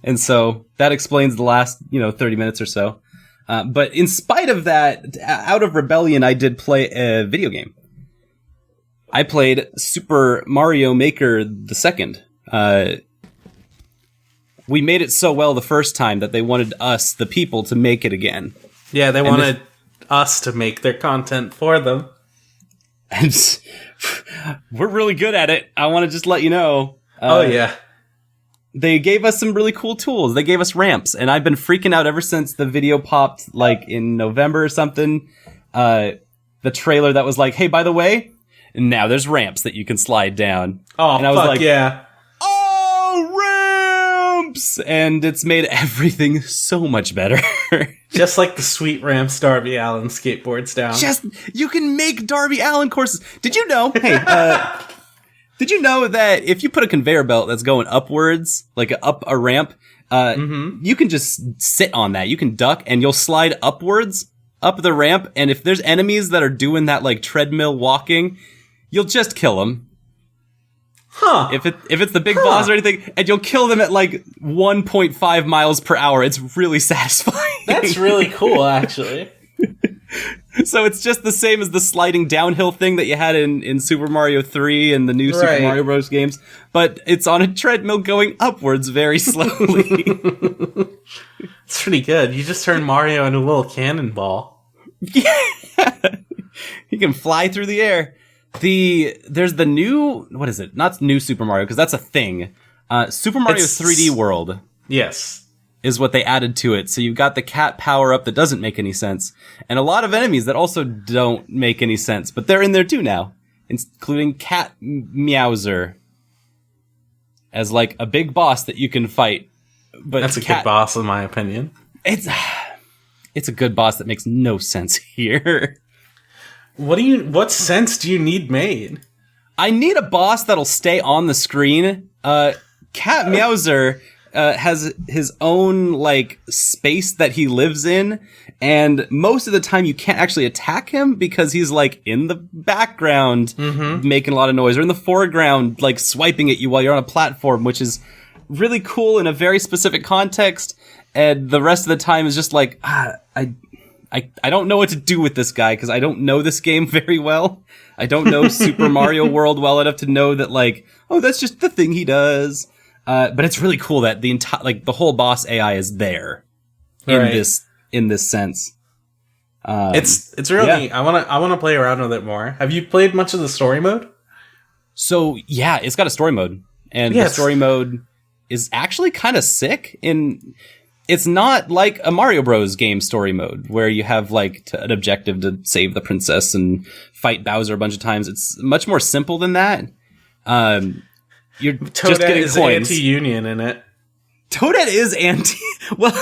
And so that explains the last, 30 minutes or so. But in spite of that, out of rebellion, I did play a video game. I played Super Mario Maker the second. We made it so well the first time that they wanted us, the people, to make it again. Yeah, they wanted us to make their content for them. And we're really good at it. I want to just let you know. Yeah. They gave us some really cool tools. They gave us ramps, and I've been freaking out ever since the video popped, in November or something. The trailer that was hey, by the way, now there's ramps that you can slide down. Oh, and I was yeah. Oh, ramps! And it's made everything so much better. Just like the sweet ramps Darby Allin skateboards down. You can make Darby Allin courses. Did you know? Hey, did you know that if you put a conveyor belt that's going upwards, up a ramp, you can just sit on that. You can duck and you'll slide upwards up the ramp. And if there's enemies that are doing that treadmill walking, you'll just kill them. Huh. If it's the big boss or anything, and you'll kill them at 1.5 miles per hour. It's really satisfying. That's really cool, actually. So it's just the same as the sliding downhill thing that you had in Super Mario 3 and the new Super Mario Bros. Games, but it's on a treadmill going upwards very slowly. It's pretty good. You just turn Mario into a little cannonball. Yeah. He can fly through the air. There's the new, what is it? Not new Super Mario, because that's a thing. Super Mario 3D World. Yes. Is what they added to it. So you've got the cat power-up that doesn't make any sense. And a lot of enemies that also don't make any sense. But they're in there too now. Including Cat Meowser. as like a big boss that you can fight. But That's a good boss, in my opinion. It's a good boss that makes no sense here. What sense do you need made? I need a boss that'll stay on the screen. Cat Meowser has his own like space that he lives in, and most of the time you can't actually attack him because he's like in the background making a lot of noise, or in the foreground like swiping at you while you're on a platform, which is really cool in a very specific context. And the rest of the time is just like, I don't know what to do with this guy because I don't know this game very well. I don't know Super Mario World well enough to know that like, oh, that's just the thing he does. But it's really cool that the entire, like the whole boss AI is there in this sense. It's really, I want to play around with it more. Have you played much of the story mode? So yeah, it's got a story mode, and the story mode is actually kind of sick. It's not like a Mario Bros. Game story mode where you have like an objective to save the princess and fight Bowser a bunch of times. It's much more simple than that. You're Toadette just getting is coins. anti-union in it. Toadette is anti. Well,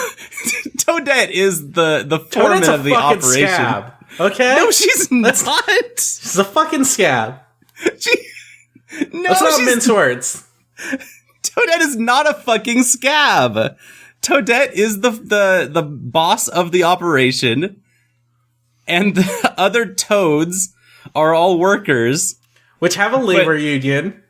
Toadette is the foreman of the operation. Scab, okay? No, she's not. She's a fucking scab. Let's not mince words. Toadette is not a fucking scab. Toadette is the boss of the operation, and the other toads are all workers, which have a labor union.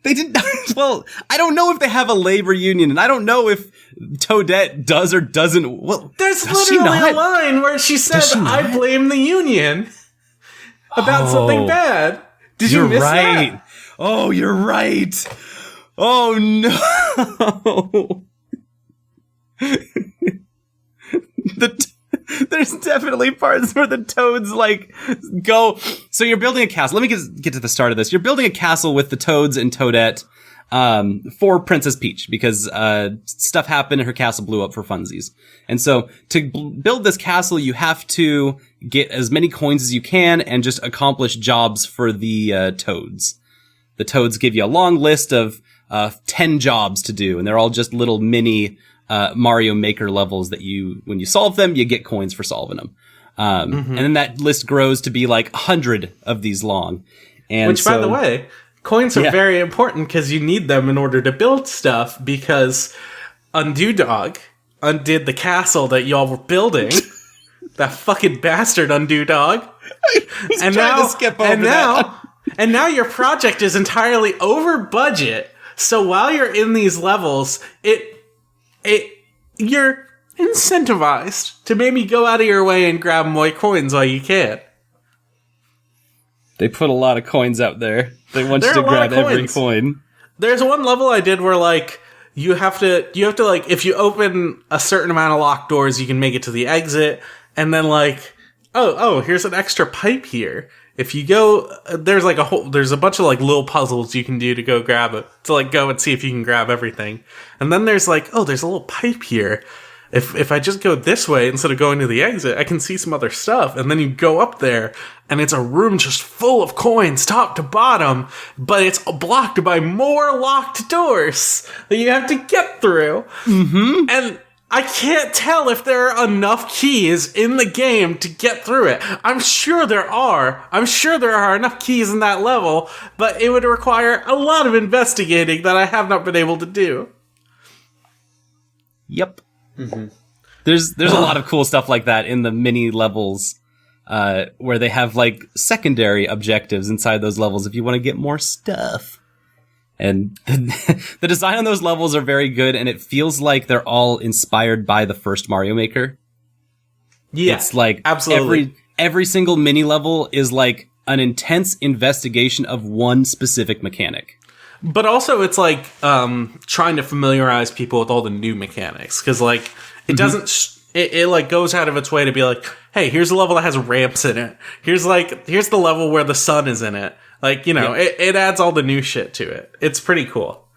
They didn't. Well, I don't know if they have a labor union, and I don't know if Toadette does or doesn't. Well, there's literally a line where she says, "I blame the union about something bad." Did you miss that? Oh, you're right. Oh no. There's definitely parts where the toads like go. So you're building a castle. Let me get to the start of this. You're building a castle with the toads and Toadette for Princess Peach because stuff happened and her castle blew up for funsies. And so to build this castle, you have to get as many coins as you can and just accomplish jobs for the toads. The toads give you a long list of 10 jobs to do, and they're all just little mini Mario Maker levels that when you solve them, you get coins for solving them. And then that list grows to be like 100 of these long. And which, by the way, coins are very important because you need them in order to build stuff, because Undo Dog undid the castle that y'all were building. That fucking bastard Undo Dog. And now your project is entirely over budget. So while you're in these levels, you're incentivized to maybe go out of your way and grab more coins while you can. They put a lot of coins out there. They want you to grab every coin. There's one level I did where like you have to like, if you open a certain amount of locked doors, you can make it to the exit, and then like, oh, here's an extra pipe here. If you go, there's a bunch of like little puzzles you can do to go grab it, to like go and see if you can grab everything. And then there's like, there's a little pipe here. If I just go this way instead of going to the exit, I can see some other stuff. And then you go up there and it's a room just full of coins, top to bottom, but it's blocked by more locked doors that you have to get through. Mm-hmm. And I can't tell if there are enough keys in the game to get through it. I'm sure there are. I'm sure there are enough keys in that level, but it would require a lot of investigating that I have not been able to do. Yep. Mm-hmm. There's a lot of cool stuff like that in the mini levels, where they have like secondary objectives inside those levels if you want to get more stuff. And the design on those levels are very good, and it feels like they're all inspired by the first Mario Maker. Yeah, it's like absolutely every single mini level is like an intense investigation of one specific mechanic. But also it's like trying to familiarize people with all the new mechanics, because like it doesn't it like goes out of its way to be like, hey, here's a level that has ramps in it. Here's the level where the sun is in it. Like, you know, it adds all the new shit to it. It's pretty cool.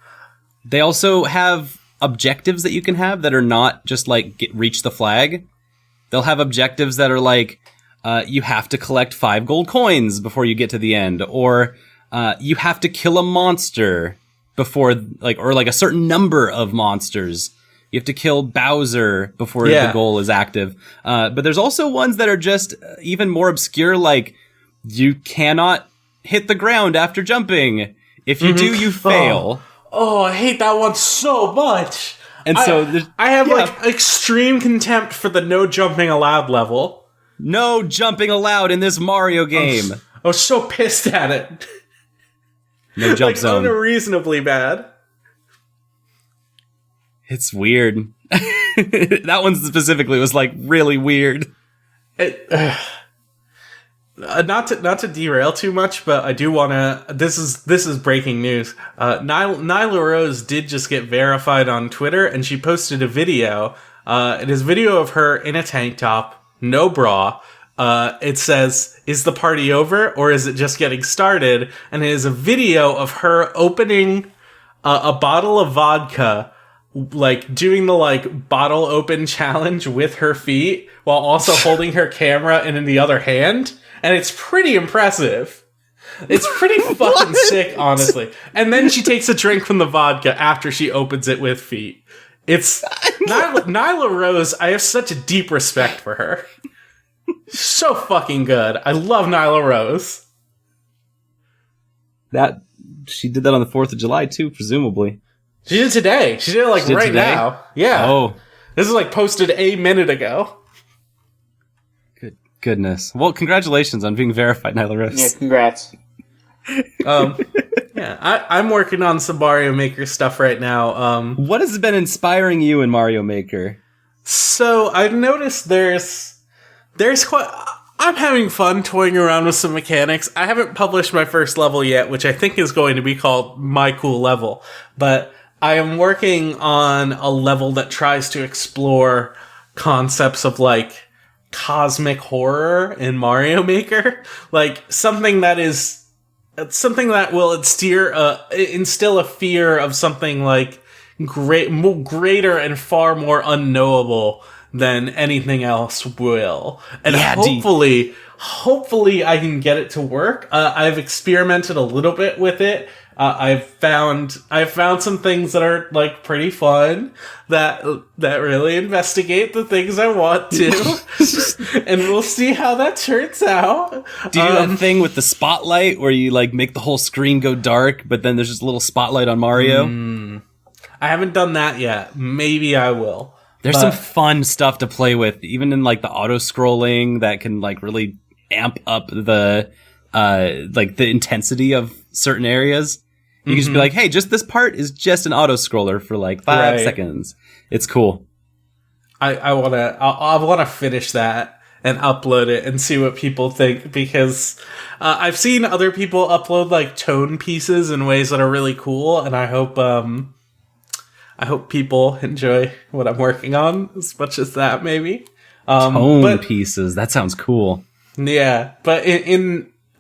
They also have objectives that you can have that are not just like reach the flag. They'll have objectives that are like, you have to collect 5 gold coins before you get to the end, or you have to kill a monster, before, like, or like a certain number of monsters. You have to kill Bowser before the goal is active. But there's also ones that are just even more obscure, like you cannot hit the ground after jumping. If you do, you fail. Oh, I hate that one so much. And so I have like extreme contempt for the no jumping allowed level. No jumping allowed in this Mario game. I was so pissed at it. No jump zone. Unreasonably bad. It's weird. That one specifically was like really weird. Not to derail too much, but I do want to. This is breaking news. Nyla Rose did just get verified on Twitter, and she posted a video. It is a video of her in a tank top, no bra. It says, "Is the party over, or is it just getting started?" And it is a video of her opening a bottle of vodka, like doing the like bottle open challenge with her feet while also holding her camera in the other hand. And it's pretty impressive. It's pretty fucking sick, honestly. And then she takes a drink from the vodka after she opens it with feet. It's Nyla Rose. I have such a deep respect for her. So fucking good. I love Nyla Rose. That she did that on the 4th of July too, presumably. She did today. She did it like right today? now. Yeah. Oh, this is like posted a minute ago. good goodness. Well, congratulations on being verified, Nyla Rose. Yeah, congrats. Yeah, I'm working on some Mario Maker stuff right now. What has been inspiring you in Mario Maker? So I've noticed there's quite. I'm having fun toying around with some mechanics. I haven't published my first level yet, which I think is going to be called My Cool Level, but I am working on a level that tries to explore concepts of like cosmic horror in Mario Maker, like something that will instill a fear of something like greater and far more unknowable than anything else will. And hopefully I can get it to work. I've experimented a little bit with it. I've found some things that are like pretty fun that really investigate the things I want to, and we'll see how that turns out. Do you do that thing with the spotlight where you like make the whole screen go dark, but then there's just a little spotlight on Mario? I haven't done that yet. Maybe I will. There's some fun stuff to play with, even in like the auto scrolling that can like really amp up the like the intensity of certain areas. You can just be like, hey, just this part is just an auto scroller for like 5 seconds. It's cool. I wanna finish that and upload it and see what people think, because I've seen other people upload like tone pieces in ways that are really cool, and I hope people enjoy what I'm working on as much as that, maybe. Tone pieces. That sounds cool. Yeah, but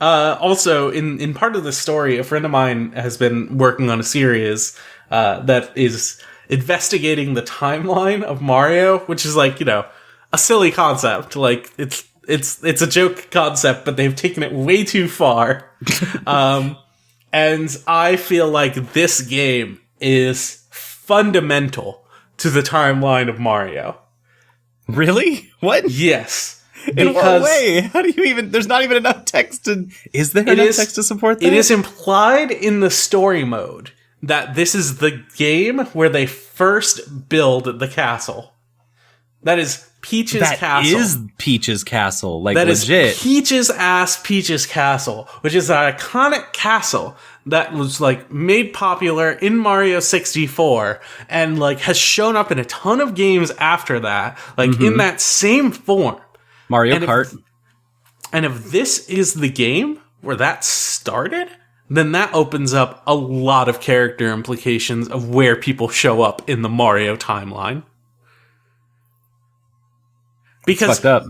also in part of the story, a friend of mine has been working on a series that is investigating the timeline of Mario, which is like, you know, a silly concept. Like it's a joke concept, but they've taken it way too far. And I feel like this game is fundamental to the timeline of Mario. Really? What? Yes. In what way? How do you even... There's not even enough text to... Is there enough text to support that? It is implied in the story mode that this is the game where they first build the castle. That is Peach's Castle. That is Peach's Castle. Like, that legit. Is Peach's Castle, which is an iconic castle that was like made popular in Mario 64 and like has shown up in a ton of games after that, like in that same form. Mario Kart. And if this is the game where that started, then that opens up a lot of character implications of where people show up in the Mario timeline. Because fucked up.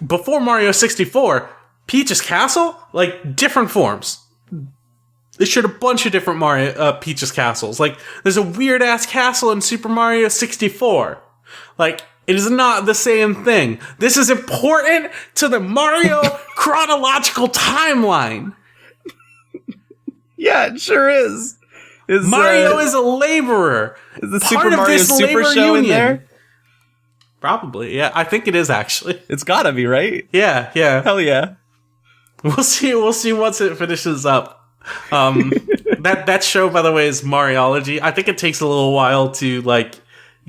Before Mario 64, Peach's Castle, like different forms. They showed a bunch of different Peach's Castles. Like there's a weird ass castle in Super Mario 64. Like, it is not the same thing. This is important to the Mario chronological timeline. Yeah, it sure is. Mario is a laborer. Is the Super Mario Super Show in there? Probably, yeah. I think it is, actually. It's gotta be, right? Yeah. Hell yeah. We'll see once it finishes up. That show, by the way, is Mariology. I think it takes a little while to, like,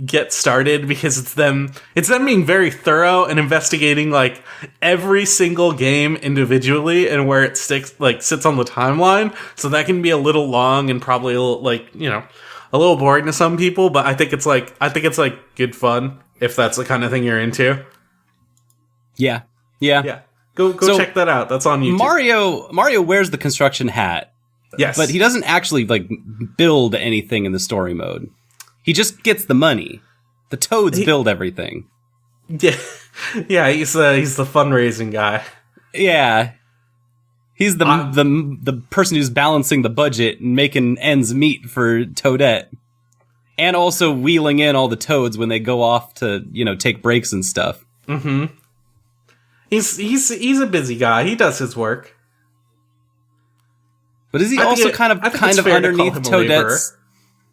get started because it's them being very thorough and investigating, like, every single game individually and where it sits on the timeline. So that can be a little long and probably a little, like, you know, a little boring to some people, but I think it's good fun if that's the kind of thing you're into. Yeah. Go check that out. That's on YouTube. Mario wears the construction hat. Yes. But he doesn't actually, like, build anything in the story mode. He just gets the money. The Toads build everything. Yeah. Yeah, he's the fundraising guy. Yeah. He's the person who's balancing the budget and making ends meet for Toadette. And also wheeling in all the Toads when they go off to, you know, take breaks and stuff. Mm-hmm. He's a busy guy. He does his work. But is he also kind of underneath Toadette's?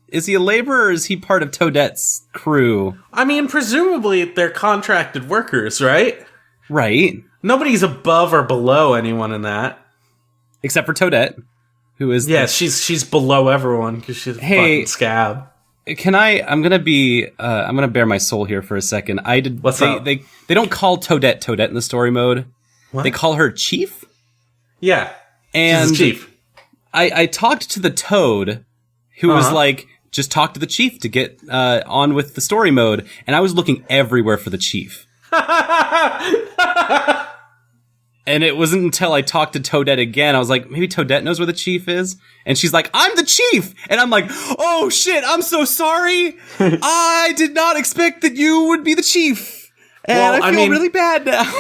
Is he a laborer or is he part of Toadette's crew? I mean, presumably they're contracted workers, right? Right. Nobody's above or below anyone in that. Except for Toadette, who is... Yeah, she's below everyone because she's a fucking scab. I'm gonna bare my soul here for a second. What's up? They don't call Toadette in the story mode. What? They call her Chief? Yeah. And she's Chief. I talked to the Toad, who was like, just talk to the Chief to get on with the story mode, and I was looking everywhere for the Chief. And it wasn't until I talked to Toadette again, I was like, maybe Toadette knows where the Chief is? And she's like, I'm the Chief! And I'm like, oh shit, I'm so sorry! I did not expect that you would be the Chief! And I feel really bad now.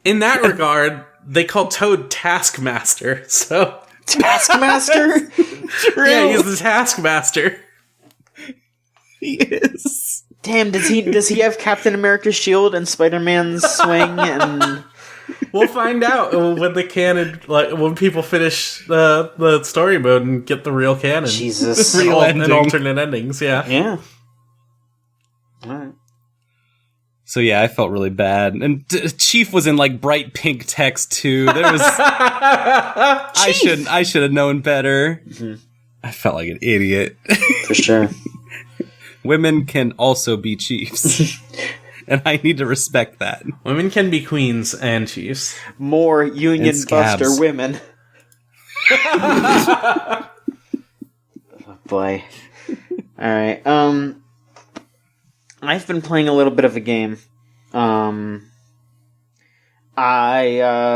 In that regard, they call Toad Taskmaster, so... Taskmaster? Yeah, he's the Taskmaster. He is. Damn, does he have Captain America's shield and Spider-Man's swing and... We'll find out when the canon, like when people finish the story mode and get the real canon. Jesus, the real ending. And alternate endings. Yeah. All right. So yeah, I felt really bad, and Chief was in like bright pink text too. There was, I should have known better. Mm-hmm. I felt like an idiot. For sure. Women can also be chiefs. And I need to respect that. Women can be queens and chiefs. More union buster women. Oh boy. Alright, I've been playing a little bit of a game. I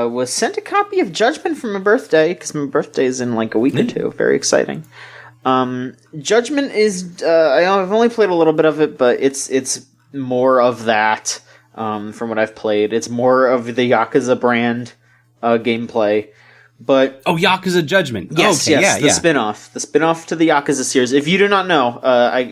was sent a copy of Judgment for my birthday, because my birthday is in like a week or two. Very exciting. Judgment is, I've only played a little bit of it, but it's more of that, from what I've played. It's more of the Yakuza brand, gameplay. But Yakuza Judgment. Yes, okay, yes, the spin-off to the Yakuza series. If you do not know,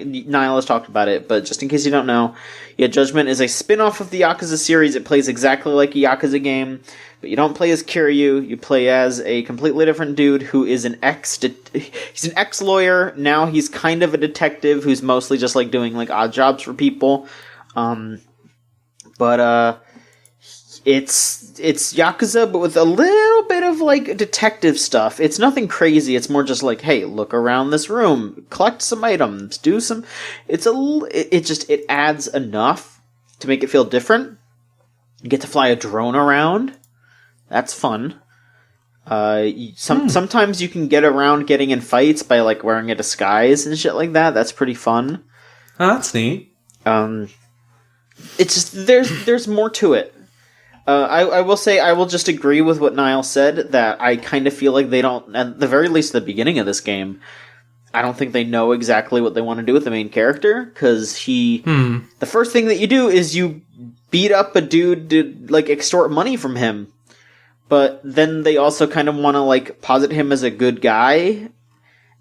Niall has talked about it, but just in case you don't know, Judgment is a spin-off of the Yakuza series. It plays exactly like a Yakuza game, but you don't play as Kiryu. You play as a completely different dude who is he's an ex-lawyer. Now he's kind of a detective who's mostly just like doing like odd jobs for people. It's Yakuza, but with a little bit of, like, detective stuff. It's nothing crazy. It's more just like, hey, look around this room, collect some items, do some... It adds enough to make it feel different. You get to fly a drone around. That's fun. Sometimes you can get around getting in fights by, like, wearing a disguise and shit like that. That's pretty fun. Oh, that's neat. It's just, there's more to it. I will say, I will just agree with what Niall said, that I kind of feel like they don't, at the very least at the beginning of this game, I don't think they know exactly what they want to do with the main character, because the first thing that you do is you beat up a dude to, like, extort money from him. But then they also kind of want to, like, posit him as a good guy.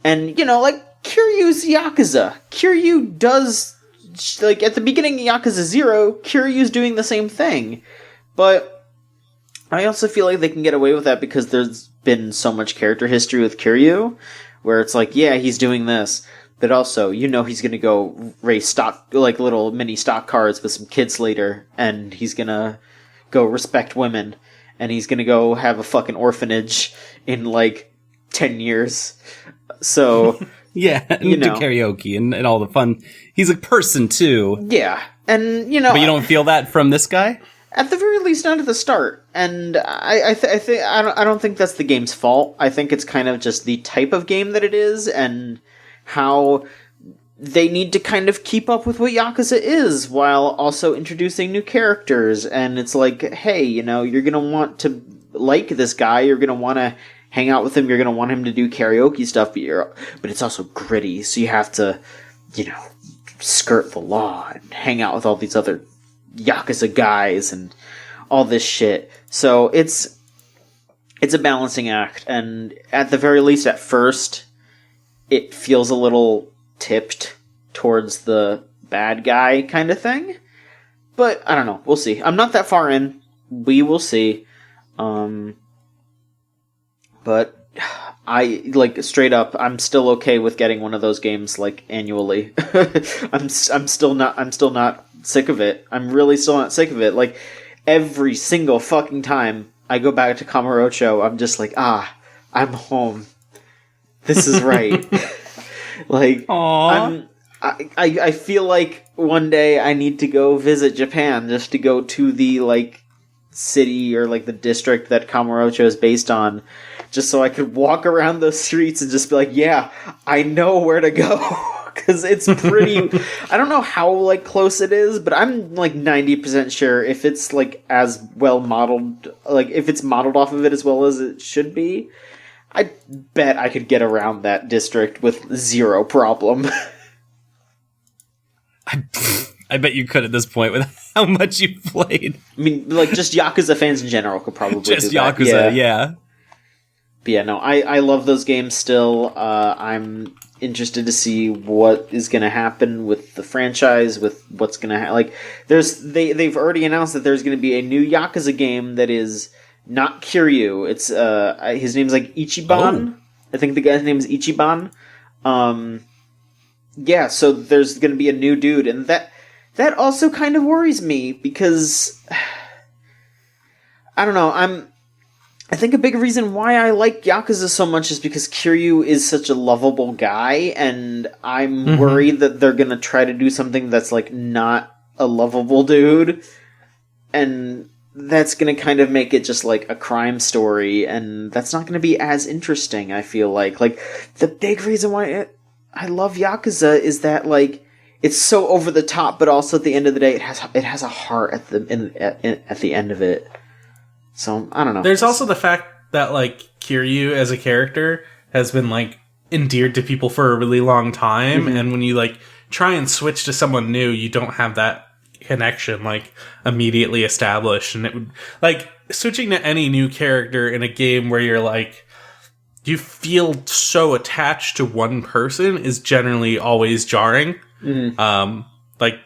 And, you know, like, Kiryu's Yakuza. Kiryu does, like, at the beginning of Yakuza 0, Kiryu's doing the same thing. But I also feel like they can get away with that because there's been so much character history with Kiryu, where it's like, yeah, he's doing this, but also, he's gonna go race stock, like little mini stock cars with some kids later, and he's gonna go respect women, and he's gonna go have a fucking orphanage in like 10 years. So yeah, and do karaoke and all the fun. He's a person too. Yeah, and but you don't feel that from this guy. At the very least, not at the start. And I don't think that's the game's fault. I think it's kind of just the type of game that it is, and how they need to kind of keep up with what Yakuza is, while also introducing new characters. And it's like, hey, you're gonna want to like this guy, you're gonna want to hang out with him, you're gonna want him to do karaoke stuff, but it's also gritty, so you have to, skirt the law and hang out with all these other Yakuza guys and all this shit. So it's a balancing act, and at the very least, at first, it feels a little tipped towards the bad guy kind of thing. But I don't know. We'll see. I'm not that far in. We will see. But I, like, straight up, I'm still okay with getting one of those games, like, annually. I'm still not sick of it. I'm really still not sick of it. Like, every single fucking time I go back to Kamurocho, I'm just like, I'm home. This is right. Like, aww. I feel like one day I need to go visit Japan just to go to the, like, city or, like, the district that Kamurocho is based on, just so I could walk around those streets and just be like, yeah, I know where to go. Because it's pretty... I don't know how, like, close it is, but I'm, like, 90% sure if it's, like, as well modeled... Like, if it's modeled off of it as well as it should be, I bet I could get around that district with zero problem. I bet you could at this point with how much you've played. I mean, like, just Yakuza fans in general could probably just do that. Yakuza, yeah. But yeah, no, I love those games still. I'm interested to see what is going to happen with the franchise, with what's going to like. They've already announced that there's going to be a new Yakuza game that is not Kiryu. It's his name's like Ichiban. Oh. I think the guy's name is Ichiban. Yeah, so there's going to be a new dude, and that also kind of worries me because I don't know. I think a big reason why I like Yakuza so much is because Kiryu is such a lovable guy, and I'm worried that they're gonna try to do something that's, like, not a lovable dude, and that's gonna kind of make it just, like, a crime story, and that's not gonna be as interesting, I feel like. Like, the big reason why I love Yakuza is that, like, it's so over the top, but also at the end of the day, it has a heart at the end of it. So, I don't know. There's also the fact that, like, Kiryu as a character has been, like, endeared to people for a really long time, and when you, like, try and switch to someone new, you don't have that connection, like, immediately established, and it would, like, switching to any new character in a game where you're, like, you feel so attached to one person is generally always jarring. Like,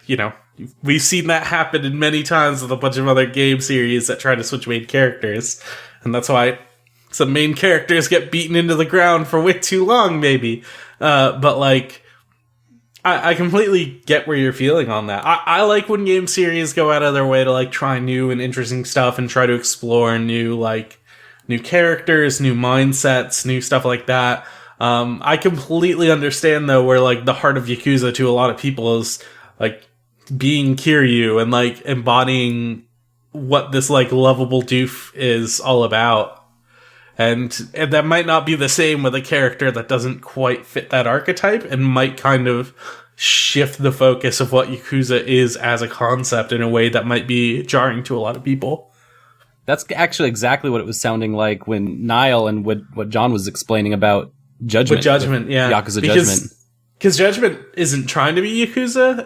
we've seen that happen in many times with a bunch of other game series that try to switch main characters. And that's why some main characters get beaten into the ground for way too long, maybe. But, like, I completely get where you're feeling on that. I like when game series go out of their way to, like, try new and interesting stuff and try to explore new characters, new mindsets, new stuff like that. I completely understand, though, where, like, the heart of Yakuza to a lot of people is, like, being Kiryu and, like, embodying what this, like, lovable doof is all about. And that might not be the same with a character that doesn't quite fit that archetype and might kind of shift the focus of what Yakuza is as a concept in a way that might be jarring to a lot of people. That's actually exactly what it was sounding like when Niall and what John was explaining about Judgment. With Judgment, yeah. Yakuza Judgment. Because Judgment isn't trying to be Yakuza.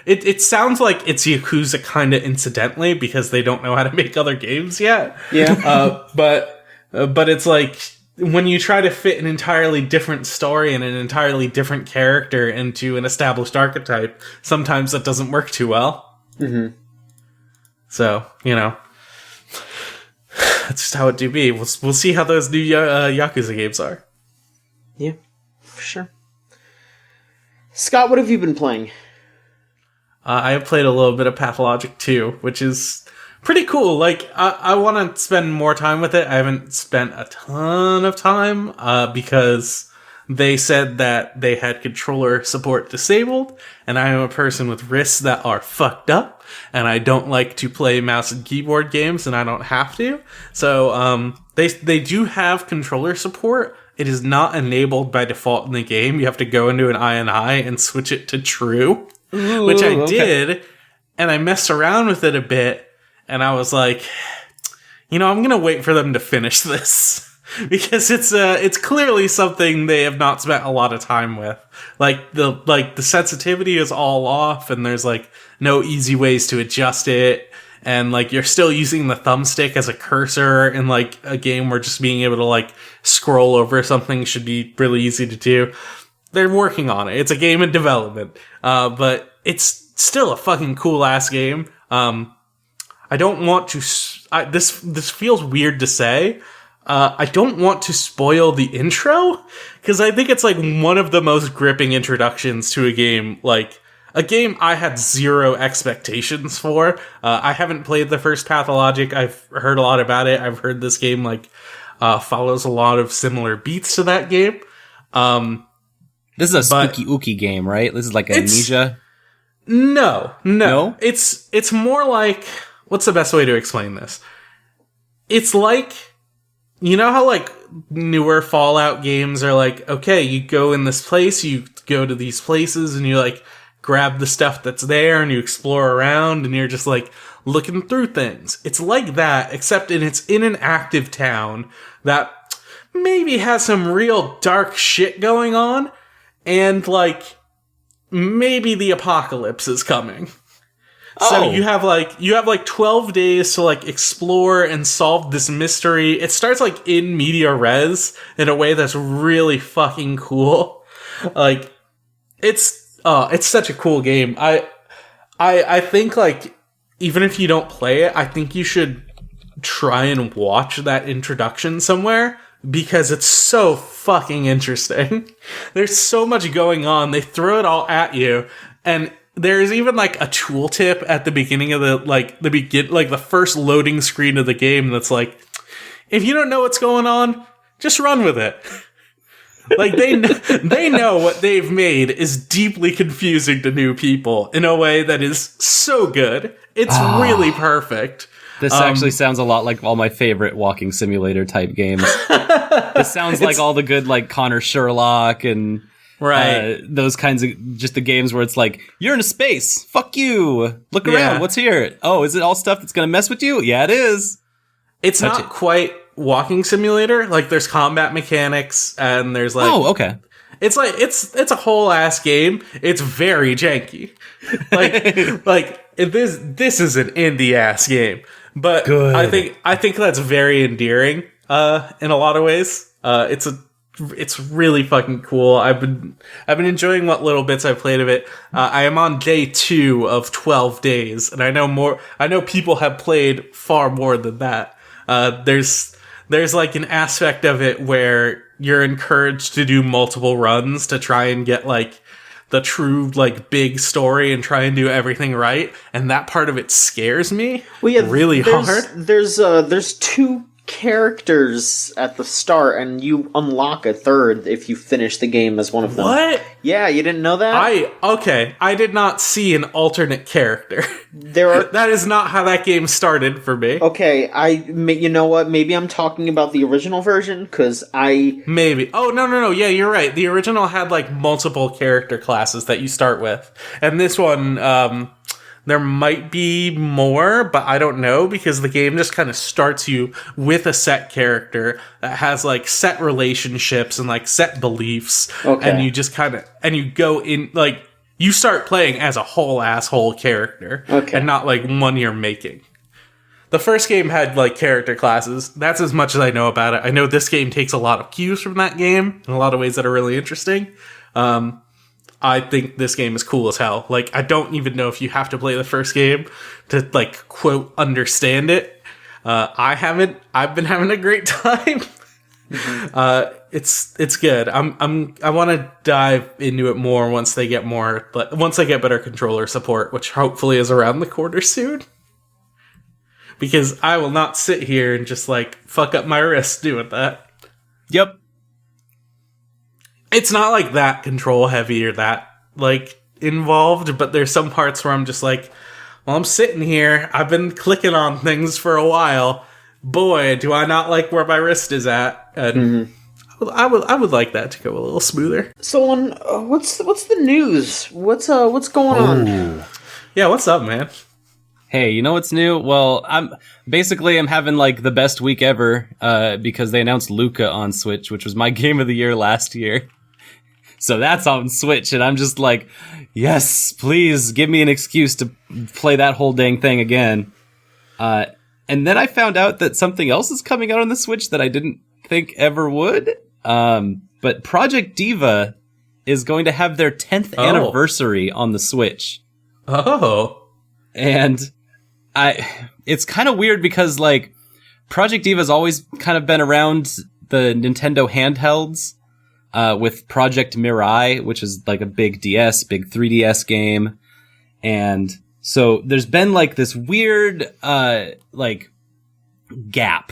It sounds like it's Yakuza kind of incidentally because they don't know how to make other games yet. Yeah. But it's like when you try to fit an entirely different story and an entirely different character into an established archetype, sometimes that doesn't work too well. So, that's just how it do be. We'll see how those new Yakuza games are. Yeah, for sure. Scott, what have you been playing? I have played a little bit of Pathologic 2, which is pretty cool. Like, I want to spend more time with it. I haven't spent a ton of time, because they said that they had controller support disabled, and I am a person with wrists that are fucked up, and I don't like to play mouse and keyboard games, and I don't have to. So, they do have controller support. It is not enabled by default in the game. You have to go into an INI and switch it to true. Ooh, which I did, and I messed around with it a bit, and I was like, I'm gonna wait for them to finish this. Because it's clearly something they have not spent a lot of time with. The sensitivity is all off, and there's like no easy ways to adjust it, and like you're still using the thumbstick as a cursor in like a game where just being able to like scroll over something should be really easy to do. They're working on it. It's a game in development. But it's still a fucking cool ass game. I don't want to, this feels weird to say. I don't want to spoil the intro, because I think it's like one of the most gripping introductions to a game, like a game I had zero expectations for. I haven't played the first Pathologic. I've heard a lot about it. I've heard this game like follows a lot of similar beats to that game. This is a spooky ooky game, right? This is like Amnesia. No. It's more like, what's the best way to explain this? It's like, you know how like newer Fallout games are like, okay, you go in this place, you go to these places, and you like grab the stuff that's there, and you explore around, and you're just like looking through things. It's like that, except it's in an active town that maybe has some real dark shit going on. And, like, maybe the apocalypse is coming. Oh. So you have 12 days to, like, explore and solve this mystery. It starts, like, in media res in a way that's really fucking cool. Like, it's such a cool game. I think, like, even if you don't play it, I think you should try and watch that introduction somewhere. Because it's so fucking interesting. There's so much going on. They throw it all at you. And there's even like a tooltip at the beginning of the first loading screen of the game that's like, if you don't know what's going on, just run with it. Like they know what they've made is deeply confusing to new people in a way that is so good. It's really perfect. This actually sounds a lot like all my favorite walking simulator type games. It sounds like all the good like Connor Sherlock and those kinds of just the games where it's like, you're in a space. Fuck you. Look around. What's here? Oh, is it all stuff that's going to mess with you? Yeah, it is. It's not quite walking simulator. Like there's combat mechanics and there's like... Oh, okay. It's like, it's a whole ass game. It's very janky. This is an indie ass game. But good. I think that's very endearing in a lot of ways. It's really fucking cool. I've been enjoying what little bits I've played of it. I am on day 2 of 12 days, and I know people have played far more than that. There's like an aspect of it where you're encouraged to do multiple runs to try and get like the true like big story and try and do everything right, and that part of it scares me really hard. There's 2 characters at the start, and you unlock a third if you finish the game as one of them. What? Yeah, you didn't know that? I did not see an alternate character. That is not how that game started for me. Okay, you know what? Maybe I'm talking about the original version, because Maybe. Oh, no. Yeah, you're right. The original had, like, multiple character classes that you start with. And this one, there might be more, but I don't know, because the game just kind of starts you with a set character that has like set relationships and like set beliefs. Okay. And you just and you go in, like, you start playing as a whole asshole character. Okay. And not like one you're making. The first game had like character classes. That's as much as I know about it. I know this game takes a lot of cues from that game in a lot of ways that are really interesting. I think this game is cool as hell. Like, I don't even know if you have to play the first game to, like, quote, understand it. I haven't. I've been having a great time. It's good. I want to dive into it more once they get better controller support, which hopefully is around the corner soon. Because I will not sit here and just like fuck up my wrist doing that. Yep. It's not like that control heavy or that like involved, but there's some parts where I'm just like, well, I'm sitting here, I've been clicking on things for a while. Boy, do I not like where my wrist is at. And I would like that to go a little smoother. So, what's the news? What's going on? Yeah, what's up, man? Hey, you know what's new? Well, I'm having like the best week ever because they announced Luca on Switch, which was my game of the year last year. So that's on Switch, and I'm just like, yes, please give me an excuse to play that whole dang thing again. And then I found out that something else is coming out on the Switch that I didn't think ever would. But Project Diva is going to have their 10th anniversary on the Switch. Oh. And it's kind of weird because like Project Diva's always kind of been around the Nintendo handhelds. With Project Mirai, which is like a big 3DS game. And so there's been like this weird, like gap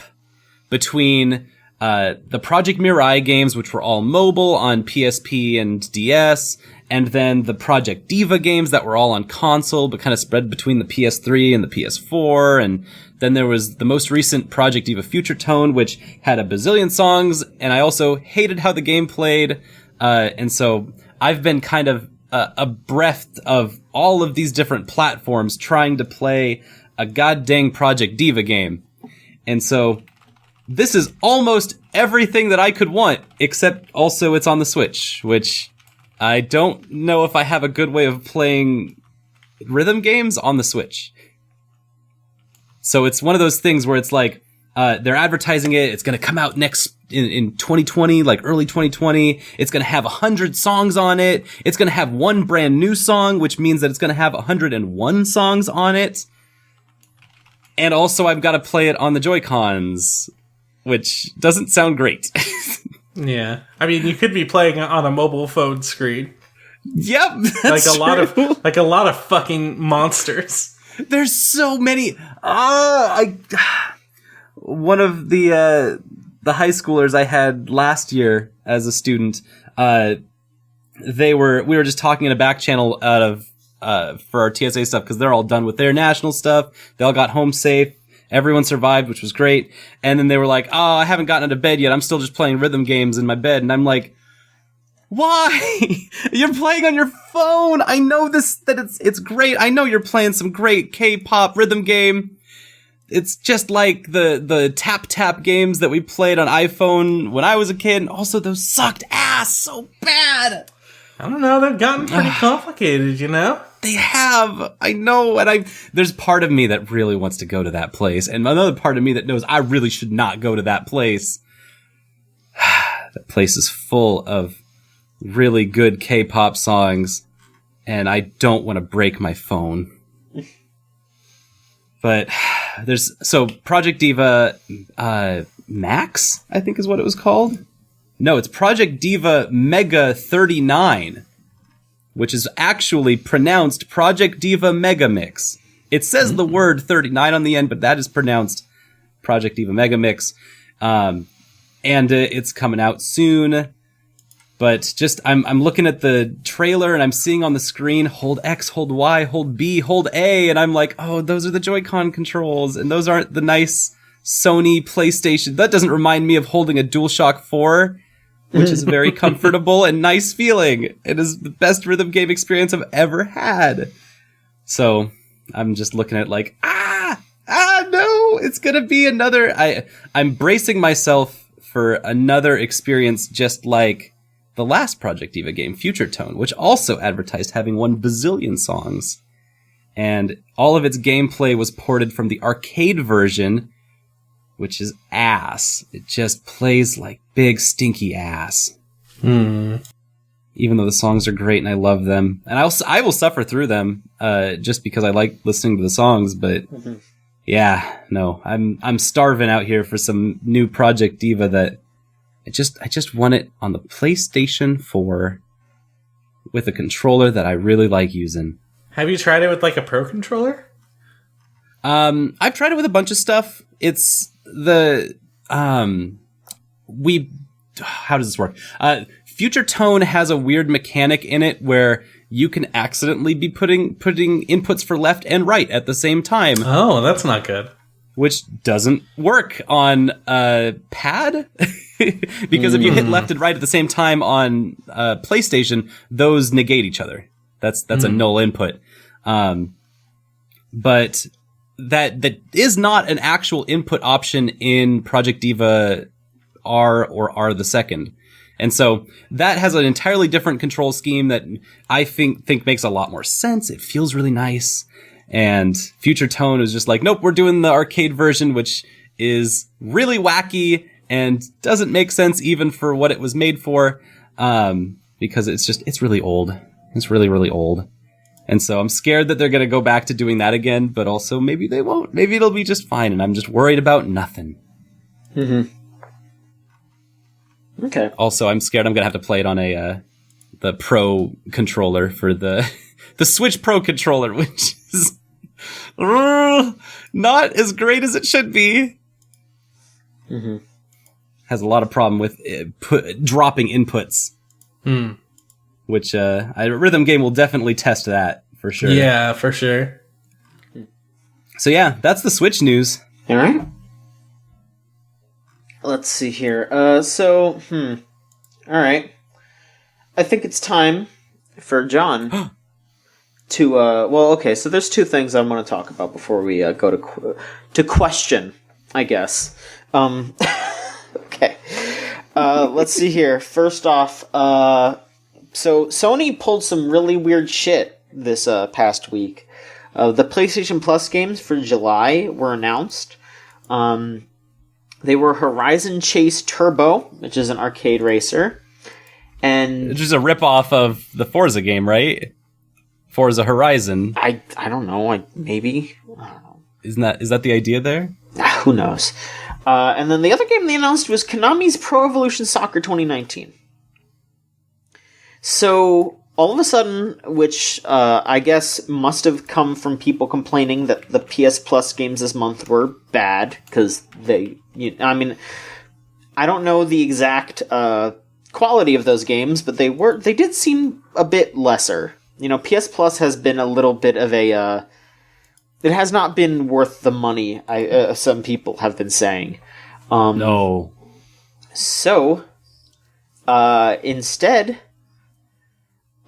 between, the Project Mirai games, which were all mobile on PSP and DS, and then the Project Diva games that were all on console, but kind of spread between the PS3 and the PS4, and then there was the most recent Project Diva Future Tone, which had a bazillion songs, and I also hated how the game played, and so I've been kind of abreast of all of these different platforms trying to play a goddamn Project Diva game. And so this is almost everything that I could want, except also it's on the Switch, which I don't know if I have a good way of playing rhythm games on the Switch. So it's one of those things where it's like, they're advertising it. It's going to come out in 2020, like early 2020. It's going to have 100 songs on it. It's going to have one brand new song, which means that it's going to have 101 songs on it. And also I've got to play it on the Joy-Cons, which doesn't sound great. Yeah. I mean, you could be playing it on a mobile phone screen. Yep. That's like a lot of fucking monsters. There's so many. One of the high schoolers I had last year as a student, we were just talking in a back channel out of, for our TSA stuff, because they're all done with their national stuff. They all got home safe. Everyone survived, which was great. And then they were like, oh, I haven't gotten out of bed yet. I'm still just playing rhythm games in my bed. And I'm like, why? You're playing on your phone. I know that it's great. I know you're playing some great K-pop rhythm game. It's just like the tap games that we played on iPhone when I was a kid. And also, those sucked ass so bad. I don't know. They've gotten pretty complicated, you know? They have. I know. And there's part of me that really wants to go to that place. And another part of me that knows I really should not go to that place. That place is full of really good K-pop songs, and I don't want to break my phone. But so Project Diva Max, I think is what it was called. No, it's Project Diva Mega 39, which is actually pronounced Project Diva Mega Mix. It says the word 39 on the end, but that is pronounced Project Diva Mega Mix. And it's coming out soon. But just, I'm looking at the trailer and I'm seeing on the screen, hold X, hold Y, hold B, hold A, and I'm like, oh, those are the Joy-Con controls, and those aren't the nice Sony PlayStation. That doesn't remind me of holding a DualShock 4, which is a very comfortable and nice feeling. It is the best rhythm game experience I've ever had. So, I'm just looking at like, no, it's gonna be another, I'm bracing myself for another experience just like the last Project Diva game, Future Tone, which also advertised having 1 bazillion songs. And all of its gameplay was ported from the arcade version, which is ass. It just plays like big, stinky ass. Even though the songs are great and I love them. And I will suffer through them, just because I like listening to the songs, but yeah, no, I'm starving out here for some new Project Diva that I just want it on the PlayStation 4 with a controller that I really like using. Have you tried it with like a Pro controller? I've tried it with a bunch of stuff. It's the how does this work? Future Tone has a weird mechanic in it where you can accidentally be putting inputs for left and right at the same time. Oh, that's not good. Which doesn't work on a pad. Because if you hit left and right at the same time on PlayStation, those negate each other. That's a null input. But that is not an actual input option in Project Diva R or R the second. And so that has an entirely different control scheme that I think makes a lot more sense. It feels really nice. And Future Tone is just like, nope, we're doing the arcade version, which is really wacky and doesn't make sense even for what it was made for. Because it's really old. It's really, really old. And so I'm scared that they're going to go back to doing that again, but also maybe they won't. Maybe it'll be just fine, and I'm just worried about nothing. Mm-hmm. Okay. Also, I'm scared I'm going to have to play it on the Pro controller for the Switch Pro controller, which is not as great as it should be. Mm-hmm. Has a lot of problem with dropping inputs. Which a rhythm game will definitely test that, for sure. Yeah, for sure. So yeah, that's the Switch news. All right. Let's see here. All right. I think it's time for John to, okay, so there's two things I want to talk about before we go to question, I guess. Okay. Let's see here. First off, so Sony pulled some really weird shit this past week. The PlayStation Plus games for July were announced. They were Horizon Chase Turbo, which is an arcade racer, and which is a ripoff of the Forza game, right? Forza Horizon. I don't know. Maybe. I don't know. Is that the idea there? Who knows? And then the other game they announced was Konami's Pro Evolution Soccer 2019. So, all of a sudden, which I guess must have come from people complaining that the PS Plus games this month were bad, because I don't know the exact quality of those games, but they did seem a bit lesser. PS Plus has been a little bit of a... it has not been worth the money, some people have been saying. No. So, instead...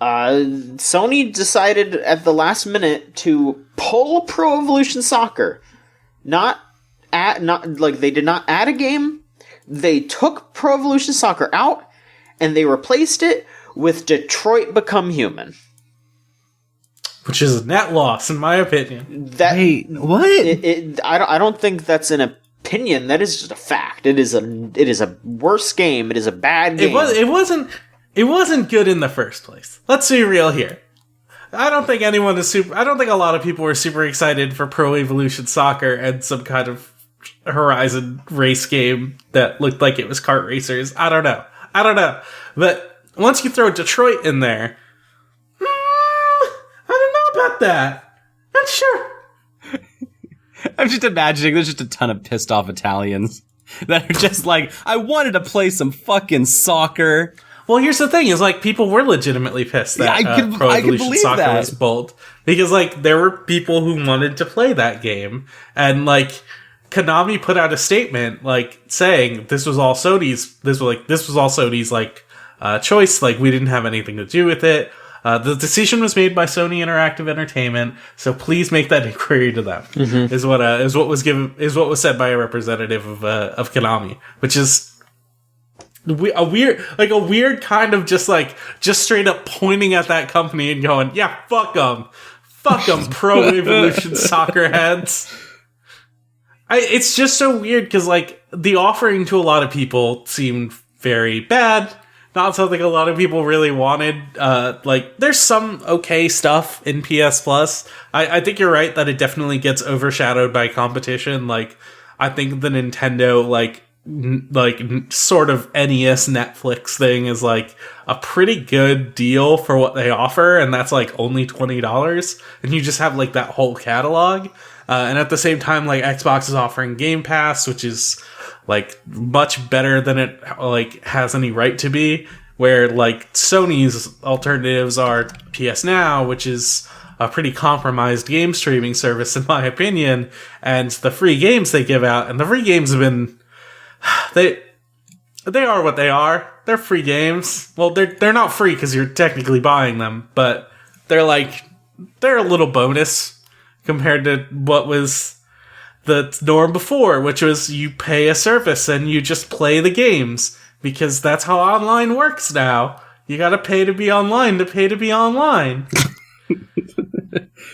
Sony decided at the last minute to pull Pro Evolution Soccer. Not they did not add a game. They took Pro Evolution Soccer out and they replaced it with Detroit Become Human. Which is a net loss, in my opinion. Wait, what? I don't think that's an opinion. That is just a fact. It is a worse game. It is a bad game. It wasn't good in the first place. Let's be real here. I don't think a lot of people were super excited for Pro Evolution Soccer and some kind of Horizon race game that looked like it was kart racers. I don't know. But once you throw Detroit in there, I don't know about that. Not sure. I'm just imagining there's just a ton of pissed off Italians that are just like, I wanted to play some fucking soccer. Well, here's the thing: is like people were legitimately pissed that Pro Evolution Soccer was pulled because like there were people who wanted to play that game, and like Konami put out a statement like saying this was all Sony's. This was all Sony's choice. Like we didn't have anything to do with it. The decision was made by Sony Interactive Entertainment, so please make that inquiry to them. Mm-hmm. Is what was said by a representative of Konami, which is. A weird kind of just straight up pointing at that company and going, yeah, fuck them, Pro Evolution Soccer heads. It's just so weird because the offering to a lot of people seemed very bad, not something a lot of people really wanted. There's some okay stuff in PS Plus. I think you're right that it definitely gets overshadowed by competition. I think the Nintendo sort of NES Netflix thing is like a pretty good deal for what they offer, and that's like only $20, and you just have like that whole catalog. And at the same time, like Xbox is offering Game Pass, which is like much better than it like has any right to be. Where like Sony's alternatives are PS Now, which is a pretty compromised game streaming service in my opinion, and the free games they give out, and the free games have been they are what they are. They're free games. Well, they're not free because you're technically buying them, but they're a little bonus compared to what was the norm before, which was you pay a service and you just play the games. Because that's how online works now. You gotta pay to be online to pay to be online.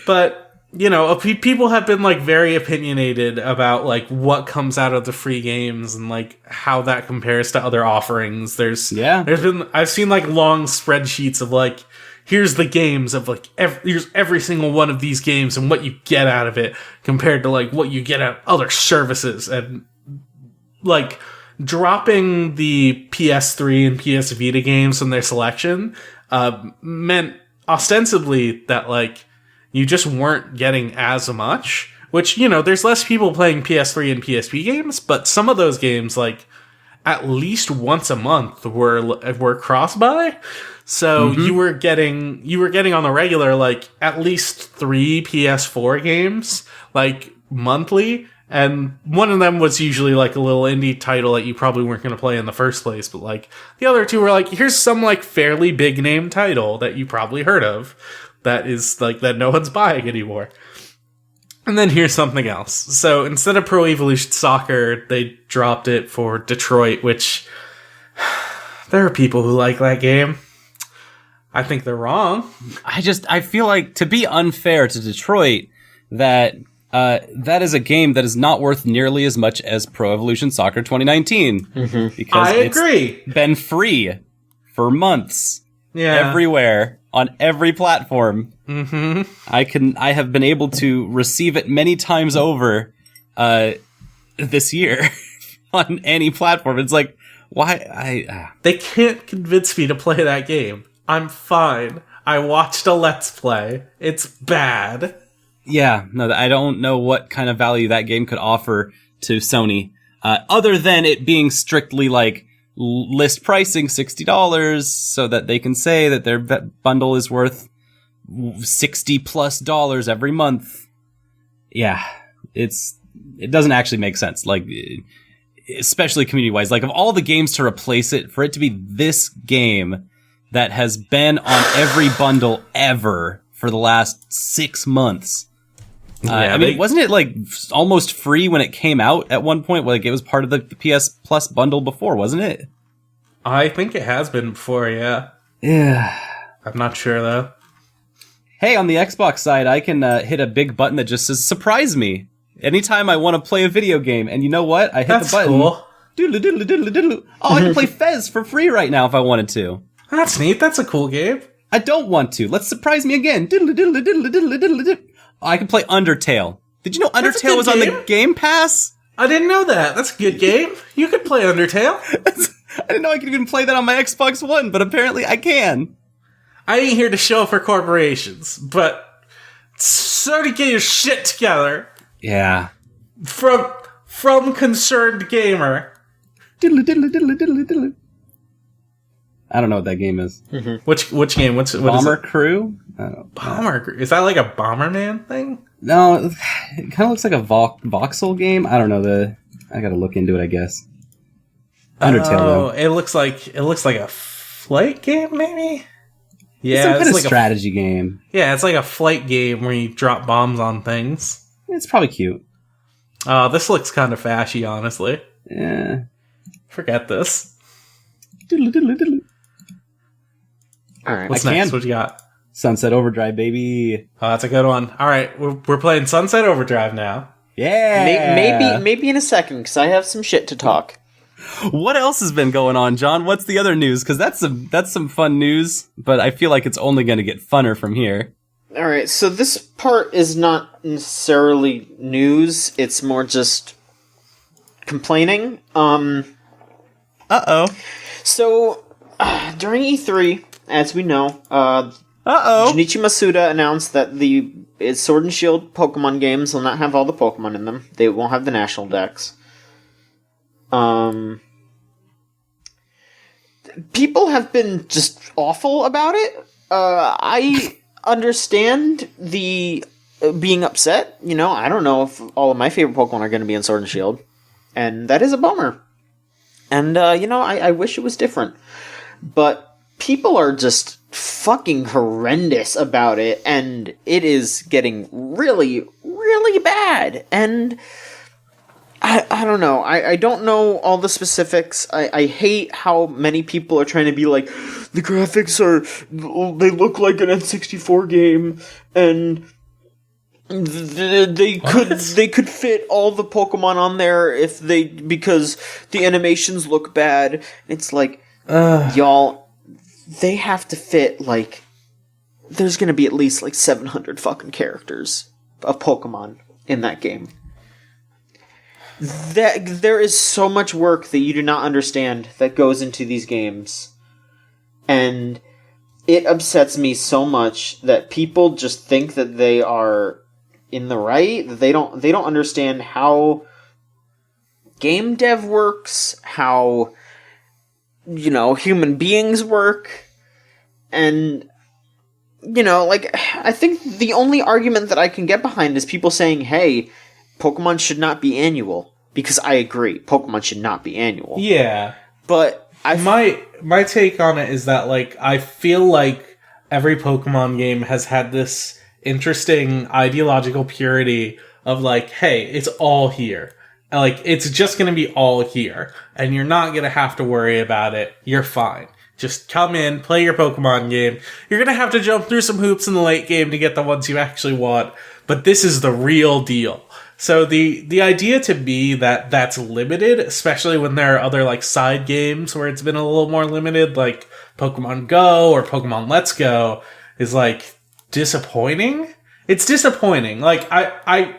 But, you know, people have been, like, very opinionated about, like, what comes out of the free games and, like, how that compares to other offerings. I've seen, like, long spreadsheets of, like, here's the games of, like, here's every single one of these games and what you get out of it compared to, like, what you get out of other services. And, like, dropping the PS3 and PS Vita games from their selection meant ostensibly that, like, you just weren't getting as much, which, you know, there's less people playing PS3 and PSP games, but some of those games, like, at least once a month were cross-buy. So you were getting on the regular, like, at least 3 PS4 games, like, monthly. And one of them was usually like a little indie title that you probably weren't going to play in the first place. But like the other two were like, here's some like fairly big name title that you probably heard of that is like that no one's buying anymore. And then here's something else. So instead of Pro Evolution Soccer, they dropped it for Detroit, which there are people who like that game. I think they're wrong. I feel like, to be unfair to Detroit, that is a game that is not worth nearly as much as Pro Evolution Soccer 2019. Because I agree. It's been free for months. Yeah. Everywhere, on every platform. I have been able to receive it many times over this year on any platform. It's like, why? They can't convince me to play that game. I'm fine. I watched a Let's Play. It's bad. Yeah, no, I don't know what kind of value that game could offer to Sony, other than it being strictly like list pricing $60 so that they can say that their bundle is worth $60+ every month. Yeah, it doesn't actually make sense. Like, especially community wise, like of all the games to replace it, for it to be this game that has been on every bundle ever for the last 6 months. I mean, wasn't it like almost free when it came out at one point? Like it was part of the PS Plus bundle before, wasn't it? I think it has been before, yeah. Yeah. I'm not sure though. Hey, on the Xbox side, I can hit a big button that just says "Surprise me" anytime I want to play a video game. And you know what? I hit the button. Cool. Doodle doodle doodle doodle. Oh, I can play Fez for free right now if I wanted to. That's neat. That's a cool game. I don't want to. Let's surprise me again. Diddle diddle diddle diddle diddle diddle. I can play Undertale. Did you know Undertale was on the Game Pass? I didn't know that. That's a good game. You could play Undertale. I didn't know I could even play that on my Xbox One, but apparently I can. I ain't here to show for corporations, but so to get your shit together. Yeah. From Concerned Gamer. Diddle diddle diddle diddle diddle. I don't know what that game is. Which game? What Bomber is it? Crew? Bomber Crew? Is that like a Bomberman thing? No, it kind of looks like a voxel game. I don't know. I gotta look into it, I guess. Undertale, though. It looks like a flight game, maybe? Yeah, it's some kind of like strategy game. Yeah, it's like a flight game where you drop bombs on things. It's probably cute. This looks kind of fashy, honestly. Yeah. Forget this. Diddle diddle diddle. All right. What's next? What you got? Sunset Overdrive, baby. Oh, that's a good one. All right, we're playing Sunset Overdrive now. Yeah. Maybe in a second, because I have some shit to talk. What else has been going on, John? What's the other news? Because that's some fun news, but I feel like it's only going to get funner from here. All right, so this part is not necessarily news. It's more just complaining. Uh-oh. So, during E3, as we know, Junichi Masuda announced that the Sword and Shield Pokemon games will not have all the Pokemon in them. They won't have the national decks. People have been just awful about it. I understand the being upset. You know, I don't know if all of my favorite Pokemon are going to be in Sword and Shield. And that is a bummer. And, I wish it was different. But people are just fucking horrendous about it, and it is getting really, really bad. And I don't know. I don't know all the specifics. I hate how many people are trying to be like, the graphics they look like an N64 game, and they could fit all the Pokemon on there because the animations look bad. It's like, y'all, they have to fit, like, there's gonna be at least like 700 fucking characters of Pokemon in that game. There is so much work that you do not understand that goes into these games. And it upsets me so much that people just think that they are in the right. They don't understand how game dev works, how, human beings work. And, I think the only argument that I can get behind is people saying, hey, Pokemon should not be annual. Because I agree, Pokemon should not be annual. Yeah. But my take on it is that, like, I feel like every Pokemon game has had this interesting ideological purity of, like, hey, it's all here. Like, it's just gonna be all here. And you're not gonna have to worry about it. You're fine. Just come in, play your Pokemon game. You're gonna have to jump through some hoops in the late game to get the ones you actually want. But this is the real deal. So the idea to be that that's limited, especially when there are other, like, side games where it's been a little more limited, like Pokemon Go or Pokemon Let's Go, is, like, disappointing. It's disappointing. Like, I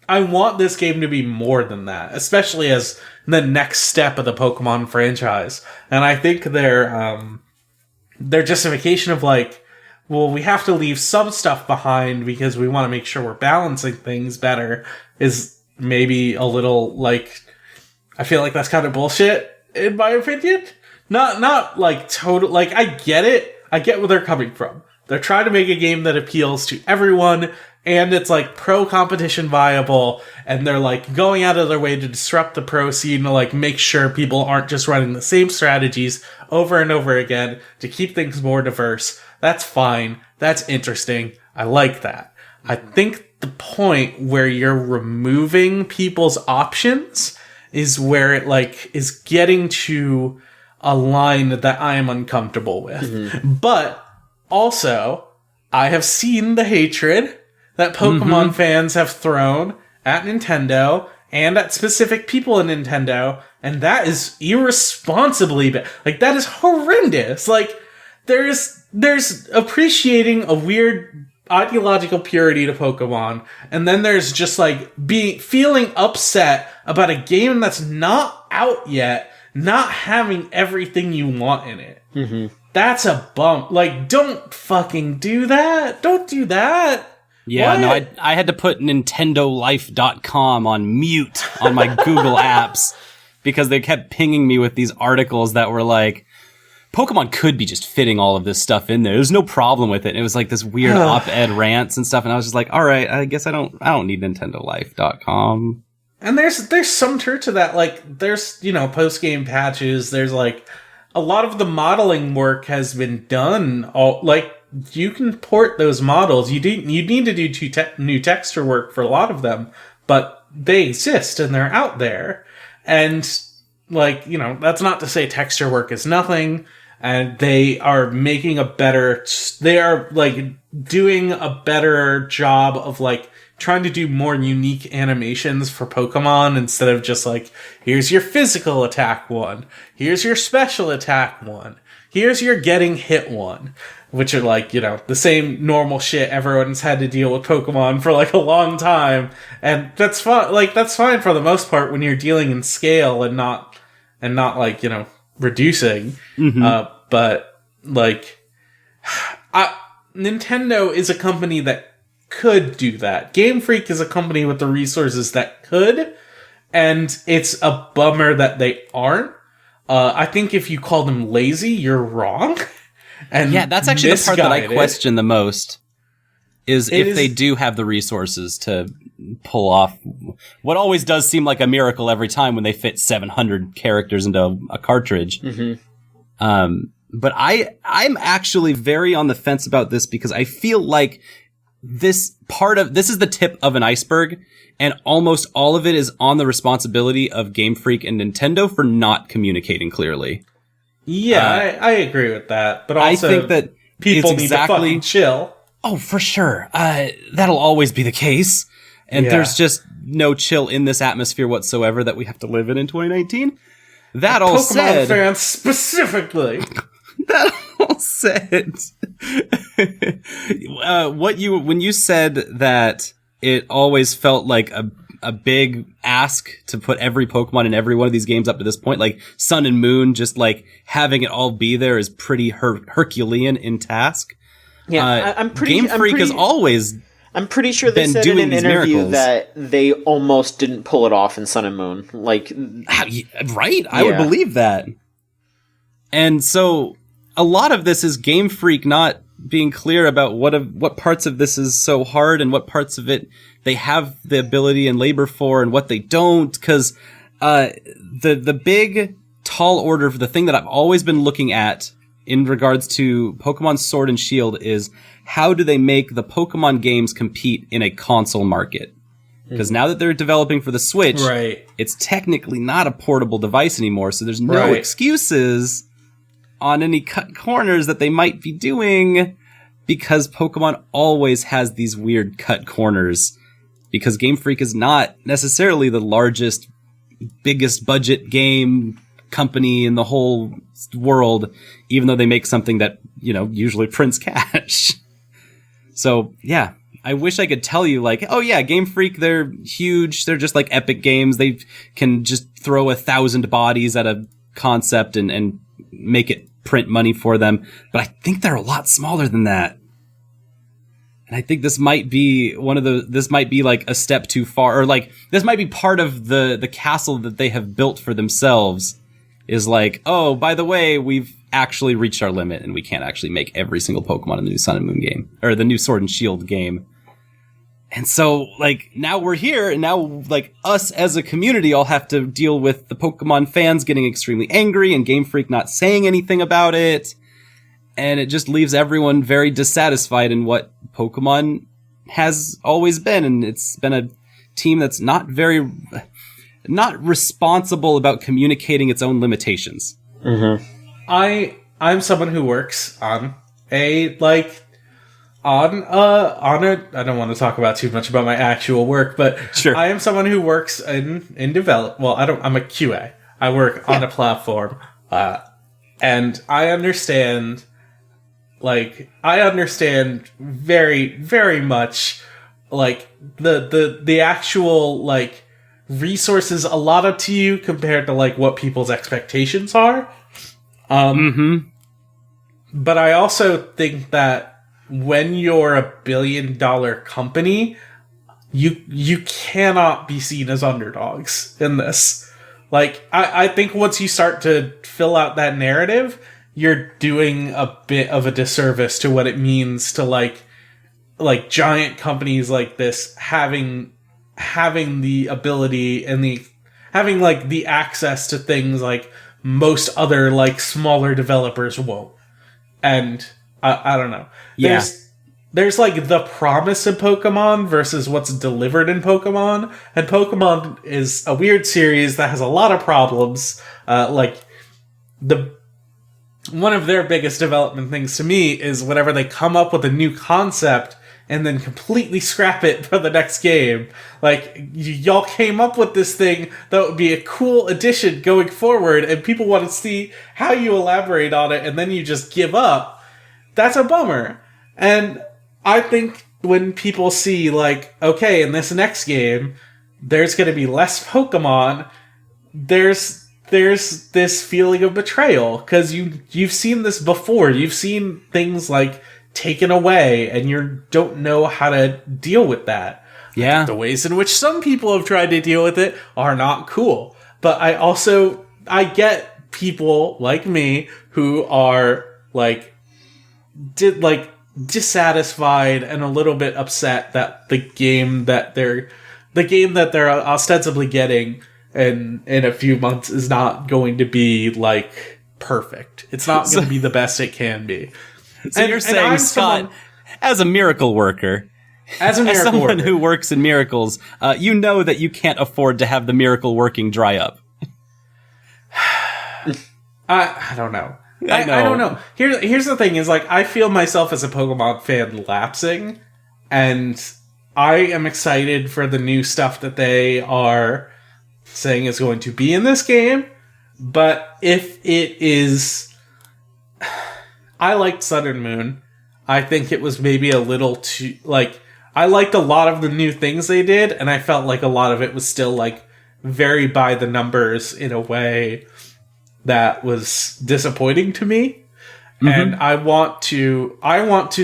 want this game to be more than that, especially as the next step of the Pokemon franchise. And I think their justification of, like, well, we have to leave some stuff behind because we want to make sure we're balancing things better is maybe a little, like, I feel like that's kind of bullshit, in my opinion. Not like, total, like, I get it. I get where they're coming from. They're trying to make a game that appeals to everyone, and it's, like, pro-competition viable, and they're, like, going out of their way to disrupt the pro scene to, like, make sure people aren't just running the same strategies over and over again to keep things more diverse. That's fine. That's interesting. I like that. I think the point where you're removing people's options is where it, like, is getting to a line that I am uncomfortable with. Mm-hmm. But also, I have seen the hatred that Pokemon fans have thrown at Nintendo and at specific people in Nintendo, and that is irresponsibly bad. Like, that is horrendous. Like, there's appreciating a weird ideological purity to Pokemon, and then there's just, like, feeling upset about a game that's not out yet, not having everything you want in it. Mm-hmm. That's a bump. Like, don't fucking do that. Don't do that. Yeah, what? No, I had to put NintendoLife.com on mute on my Google apps because they kept pinging me with these articles that were like, Pokemon could be just fitting all of this stuff in there. There's no problem with it. And it was like this weird op-ed rants and stuff, and I was just like, all right, I guess I don't need NintendoLife.com. And there's some truth to that. Like, there's, post-game patches. There's, like, a lot of the modeling work has been done. You can port those models. You need to do new texture work for a lot of them, but they exist and they're out there. And, like, that's not to say texture work is nothing. And they are making they are, like, doing a better job of, like, trying to do more unique animations for Pokemon instead of just, like, here's your physical attack one. Here's your special attack one. Here's your getting hit one. which are like, the same normal shit everyone's had to deal with Pokemon for like a long time. And that's fine. Like, that's fine for the most part when you're dealing in scale and not like, reducing. But like, Nintendo is a company that could do that. Game Freak is a company with the resources that could, and it's a bummer that they aren't. I think if you call them lazy, you're wrong. And yeah, that's actually the part that I question the most, is if they do have the resources to pull off what always does seem like a miracle every time when they fit 700 characters into a cartridge. But I'm actually very on the fence about this, because I feel like this is the tip of an iceberg, and almost all of it is on the responsibility of Game Freak and Nintendo for not communicating clearly. Yeah, I agree with that. But also, I think that people need to fucking chill. Oh, for sure. That'll always be the case. And there's just no chill in this atmosphere whatsoever that we have to live in 2019. That all said, Pokemon fans specifically. That all said, when you said that it always felt like a big ask to put every Pokemon in every one of these games up to this point, like Sun and Moon, just like having it all be there is pretty Herculean in task. Yeah, Game Freak has always. I'm pretty sure they said in an interview that they almost didn't pull it off in Sun and Moon. Like, right? I would believe that. And so a lot of this is Game Freak not being clear about what parts of this is so hard and what parts of it they have the ability and labor for and what they don't. Because the big tall order for the thing that I've always been looking at in regards to Pokemon Sword and Shield is, how do they make the Pokemon games compete in a console market? Because now that they're developing for the Switch, it's technically not a portable device anymore, so there's no excuses on any cut corners that they might be doing, because Pokemon always has these weird cut corners, because Game Freak is not necessarily the largest, biggest budget game company in the whole world, even though they make something that, usually prints cash. So, yeah, I wish I could tell you, like, oh yeah, Game Freak, they're huge, they're just like Epic Games, they can just throw 1,000 bodies at a concept and make it print money for them. But I think they're a lot smaller than that. And I think this might be this might be like a step too far, or like, this might be part of the castle that they have built for themselves, is like, oh, by the way, we've actually reached our limit and we can't actually make every single Pokemon in the new Sun and Moon game, or the new Sword and Shield game. And so, like, now we're here, and now, like, us as a community all have to deal with the Pokemon fans getting extremely angry and Game Freak not saying anything about it. And it just leaves everyone very dissatisfied in what Pokemon has always been. And it's been a team that's not responsible about communicating its own limitations. Mm-hmm. I'm someone who works on I don't want to talk about too much about my actual work, but sure. I am someone who works in develop. Well, I'm a QA. I work on a platform, and I understand very, very much, like, the actual, like, resources allotted to you compared to, like, what people's expectations are. But I also think that when you're a $1 billion company, you cannot be seen as underdogs in this. Like, I think once you start to fill out that narrative, you're doing a bit of a disservice to what it means to like giant companies like this having the ability and having like the access to things like most other, like, smaller developers won't. And I don't know. Yeah. There's like the promise of Pokemon versus what's delivered in Pokemon. And Pokemon is a weird series that has a lot of problems. One of their biggest development things to me is whenever they come up with a new concept and then completely scrap it for the next game. Like, y'all came up with this thing that would be a cool addition going forward, and people want to see how you elaborate on it, and then you just give up. that's a bummer. And I think when people see, like, okay, in this next game, there's going to be less Pokemon, there's this feeling of betrayal, because you've seen this before. You've seen things, like, taken away, and you don't know how to deal with that. Yeah. The ways in which some people have tried to deal with it are not cool. But I get people like me who are, dissatisfied and a little bit upset that the game that they're ostensibly getting in a few months is not going to be, like, perfect. It's not going to be the best it can be. So you're saying, Scott, as a miracle worker, as someone who works in miracles, you know that you can't afford to have the miracle working dry up. I don't know. I don't know. Here's the thing is, like, I feel myself as a Pokemon fan lapsing, and I am excited for the new stuff that they are saying is going to be in this game, but if it is... I liked Sun and Moon. I think it was maybe a little too, like, I liked a lot of the new things they did, and I felt like a lot of it was still, like, very by the numbers in a way that was disappointing to me. Mm-hmm. And I want to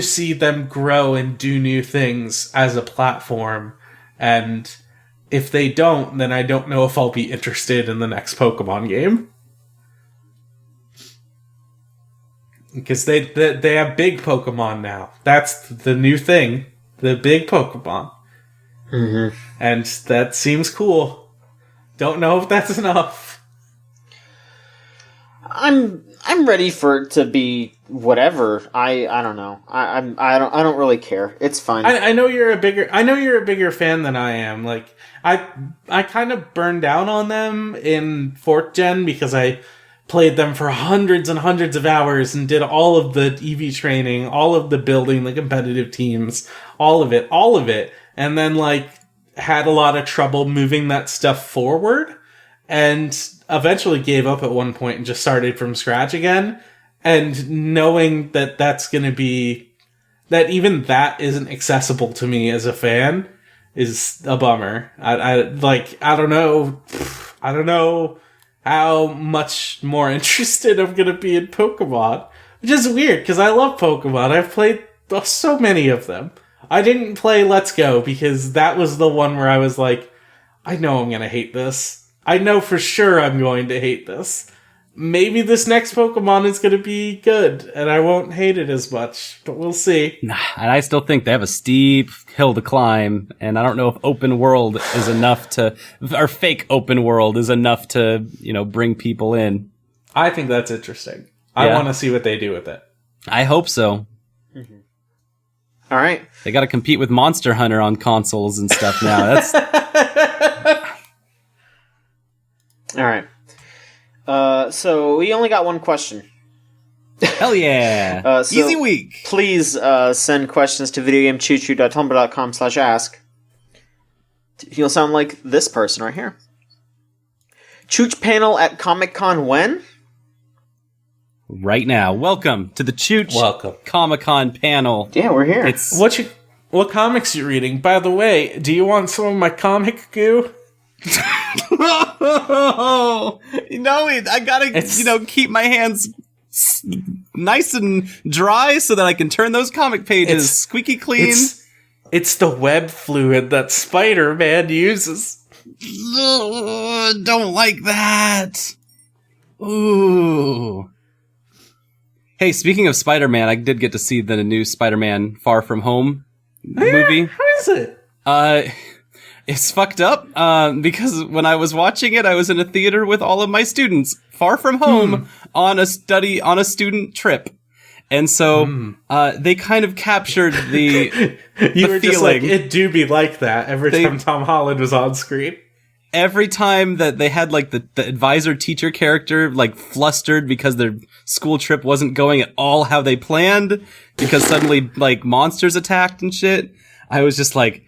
see them grow and do new things as a platform. And if they don't, then I don't know if I'll be interested in the next Pokemon game. Because they have big Pokemon now. That's the new thing. The big Pokemon. Mm-hmm. And that seems cool. Don't know if that's enough. I'm ready for it to be whatever. I don't know. I don't really care. It's fine. I know you're a bigger fan than I am. Like, I kind of burned down on them in 4th gen because I played them for hundreds and hundreds of hours and did all of the EV training, all of the building, the competitive teams, all of it. And then, like, had a lot of trouble moving that stuff forward, and eventually gave up at one point and just started from scratch again. And knowing that that's going to be, that even that isn't accessible to me as a fan is a bummer. I don't know how much more interested I'm going to be in Pokemon. Which is weird, because I love Pokemon. I've played so many of them. I didn't play Let's Go, because that was the one where I was like, I know I'm going to hate this. I know for sure I'm going to hate this. Maybe this next Pokemon is going to be good, and I won't hate it as much, but we'll see. And I still think they have a steep hill to climb, and I don't know if open world is enough to, or fake open world is enough to, bring people in. I think that's interesting. I want to see what they do with it. I hope so. Mm-hmm. All right. They got to compete with Monster Hunter on consoles and stuff now. That's all right. So we only got one question. Hell yeah. So easy week. Please send questions to videogamechoochoo.tumblr.com/ask. You'll sound like this person right here. Chooch panel at Comic-Con when? Right now. Welcome to the Chooch Comic-Con panel. Yeah, we're here. What comics you reading? By the way, do you want some of my comic goo? I gotta, keep my hands nice and dry so that I can turn those comic pages squeaky clean. It's the web fluid that Spider-Man uses. Don't like that. Ooh. Hey, speaking of Spider-Man, I did get to see the new Spider-Man Far From Home movie. How is it? It's fucked up, because when I was watching it, I was in a theater with all of my students, far from home, on a student trip. And so, they kind of captured the You were feeling. just like, it do be like that every time Tom Holland was on screen. Every time that they had, like, the advisor teacher character, like, flustered because their school trip wasn't going at all how they planned, because suddenly, like, monsters attacked and shit, I was just like,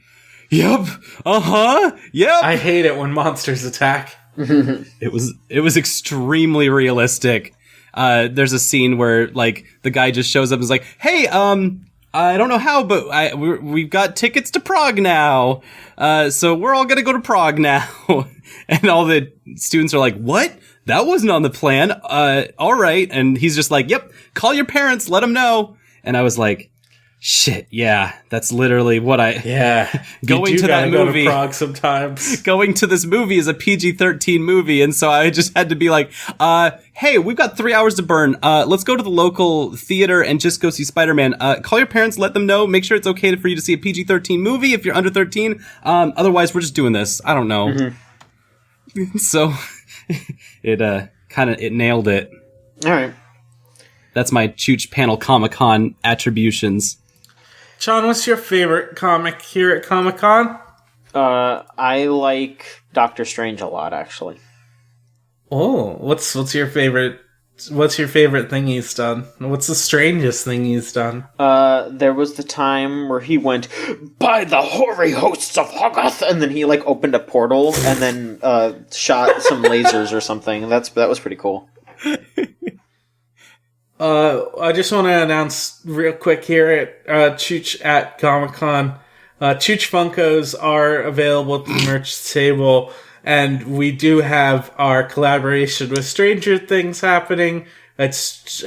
yep. Yep. I hate it when monsters attack. It was extremely realistic. there's a scene where like the guy just shows up and is like, "Hey, I don't know how, but we've got tickets to Prague now. So we're all gonna go to Prague now." And all the students are like, "What? That wasn't on the plan. All right." And he's just like, "Yep, call your parents, let them know." And I was like, shit, yeah, that's literally what going to that movie. Go to Prague sometimes. Going to this movie is a PG-13 movie, and so I just had to be like, hey, we've got 3 hours to burn. Let's go to the local theater and just go see Spider-Man. Call your parents, let them know. Make sure it's okay for you to see a PG-13 movie if you're under 13. Otherwise, we're just doing this. I don't know. Mm-hmm. So it nailed it. All right. That's my Chooch Panel Comic-Con attributions. John, what's your favorite comic here at Comic-Con? I like Doctor Strange a lot, actually. Oh, what's your favorite? What's your favorite thing he's done? What's the strangest thing he's done? There was the time where he went, "By the hoary hosts of Hoggoth," and then he like opened a portal and then shot some lasers or something. That was pretty cool. I just want to announce real quick here at Chooch at Comic-Con, Chooch Funkos are available at the merch table, and we do have our collaboration with Stranger Things happening. It's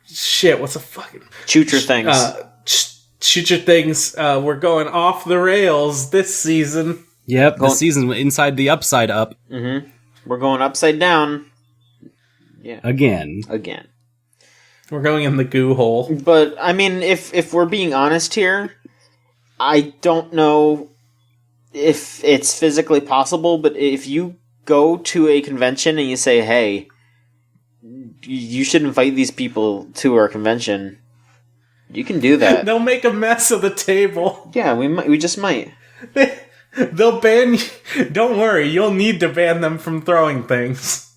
shit, what's a fucking... Choocher Things. Choocher Things, we're going off the rails this season. Yep, the season inside the Upside Up. Mm-hmm. We're going upside down. Yeah. Again. We're going in the goo hole. But, I mean, if we're being honest here, I don't know if it's physically possible, but if you go to a convention and you say, "Hey, you should invite these people to our convention," you can do that. They'll make a mess of the table. Yeah, we just might. They'll ban you. Don't worry, you'll need to ban them from throwing things.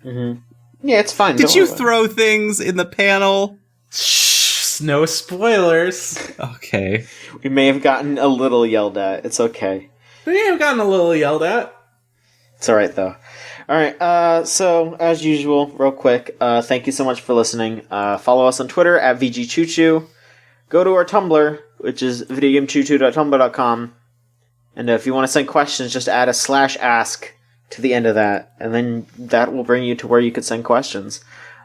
Mm-hmm. Yeah, it's fine. Did you throw things in the panel? Shh, no spoilers. Okay. We may have gotten a little yelled at. It's okay. We may have gotten a little yelled at. It's alright, though. Alright, so, as usual, real quick, thank you so much for listening. Follow us on Twitter at VGCC. Go to our Tumblr, which is videogamechoo2.tumblr.com. And if you want to send questions, just add a /ask to the end of that, and then that will bring you to where you could send questions.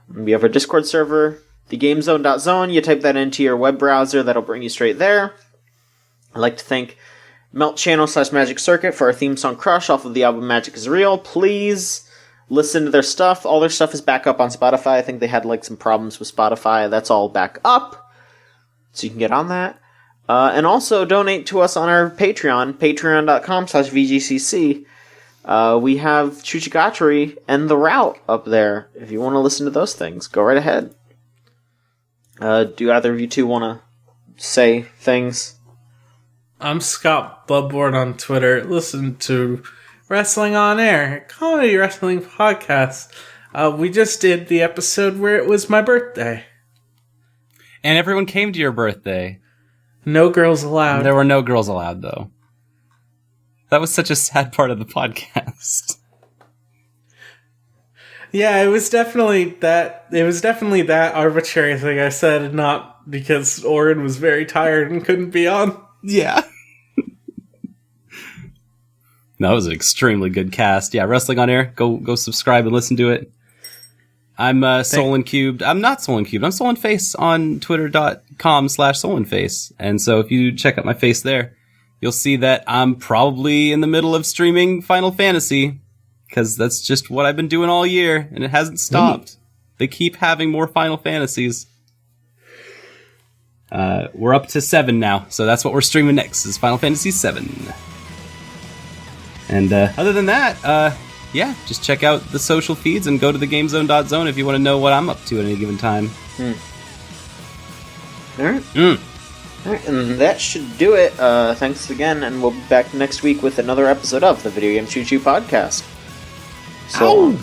We have our Discord server, thegamezone.zone. You type that into your web browser, that'll bring you straight there. I'd like to thank Melt Channel /Magic Circuit for our theme song Crush off of the album Magic is Real. Please listen to their stuff. All their stuff is back up on Spotify. I think they had like some problems with Spotify. That's all back up, so you can get on that. And also donate to us on our Patreon, patreon.com/VGCC. We have Chuchigatari and The Route up there. If you want to listen to those things, go right ahead. Do either of you two want to say things? I'm Scott Bloodborne on Twitter. Listen to Wrestling on Air, comedy wrestling podcast. We just did the episode where it was my birthday. And everyone came to your birthday. No girls allowed. There were no girls allowed, though. That was such a sad part of the podcast. Yeah, it was definitely that. It was definitely that arbitrary thing I said, not because Oren was very tired and couldn't be on. Yeah. No, it was an extremely good cast. Yeah, Wrestling on Air. Go subscribe and listen to it. I'm Solon Cubed. I'm not Solon Cubed. I'm Solon Face on twitter.com/SolonFace. And so if you check out my face there, you'll see that I'm probably in the middle of streaming Final Fantasy, because that's just what I've been doing all year, and it hasn't stopped. They keep having more Final Fantasies. We're up to 7 now, so that's what we're streaming next, is Final Fantasy 7. And other than that, yeah, just check out the social feeds and go to thegamezone.zone if you want to know what I'm up to at any given time. Alright. Alright, and that should do it. Thanks again, and we'll be back next week with another episode of the Video Game Choo Choo Podcast. So long.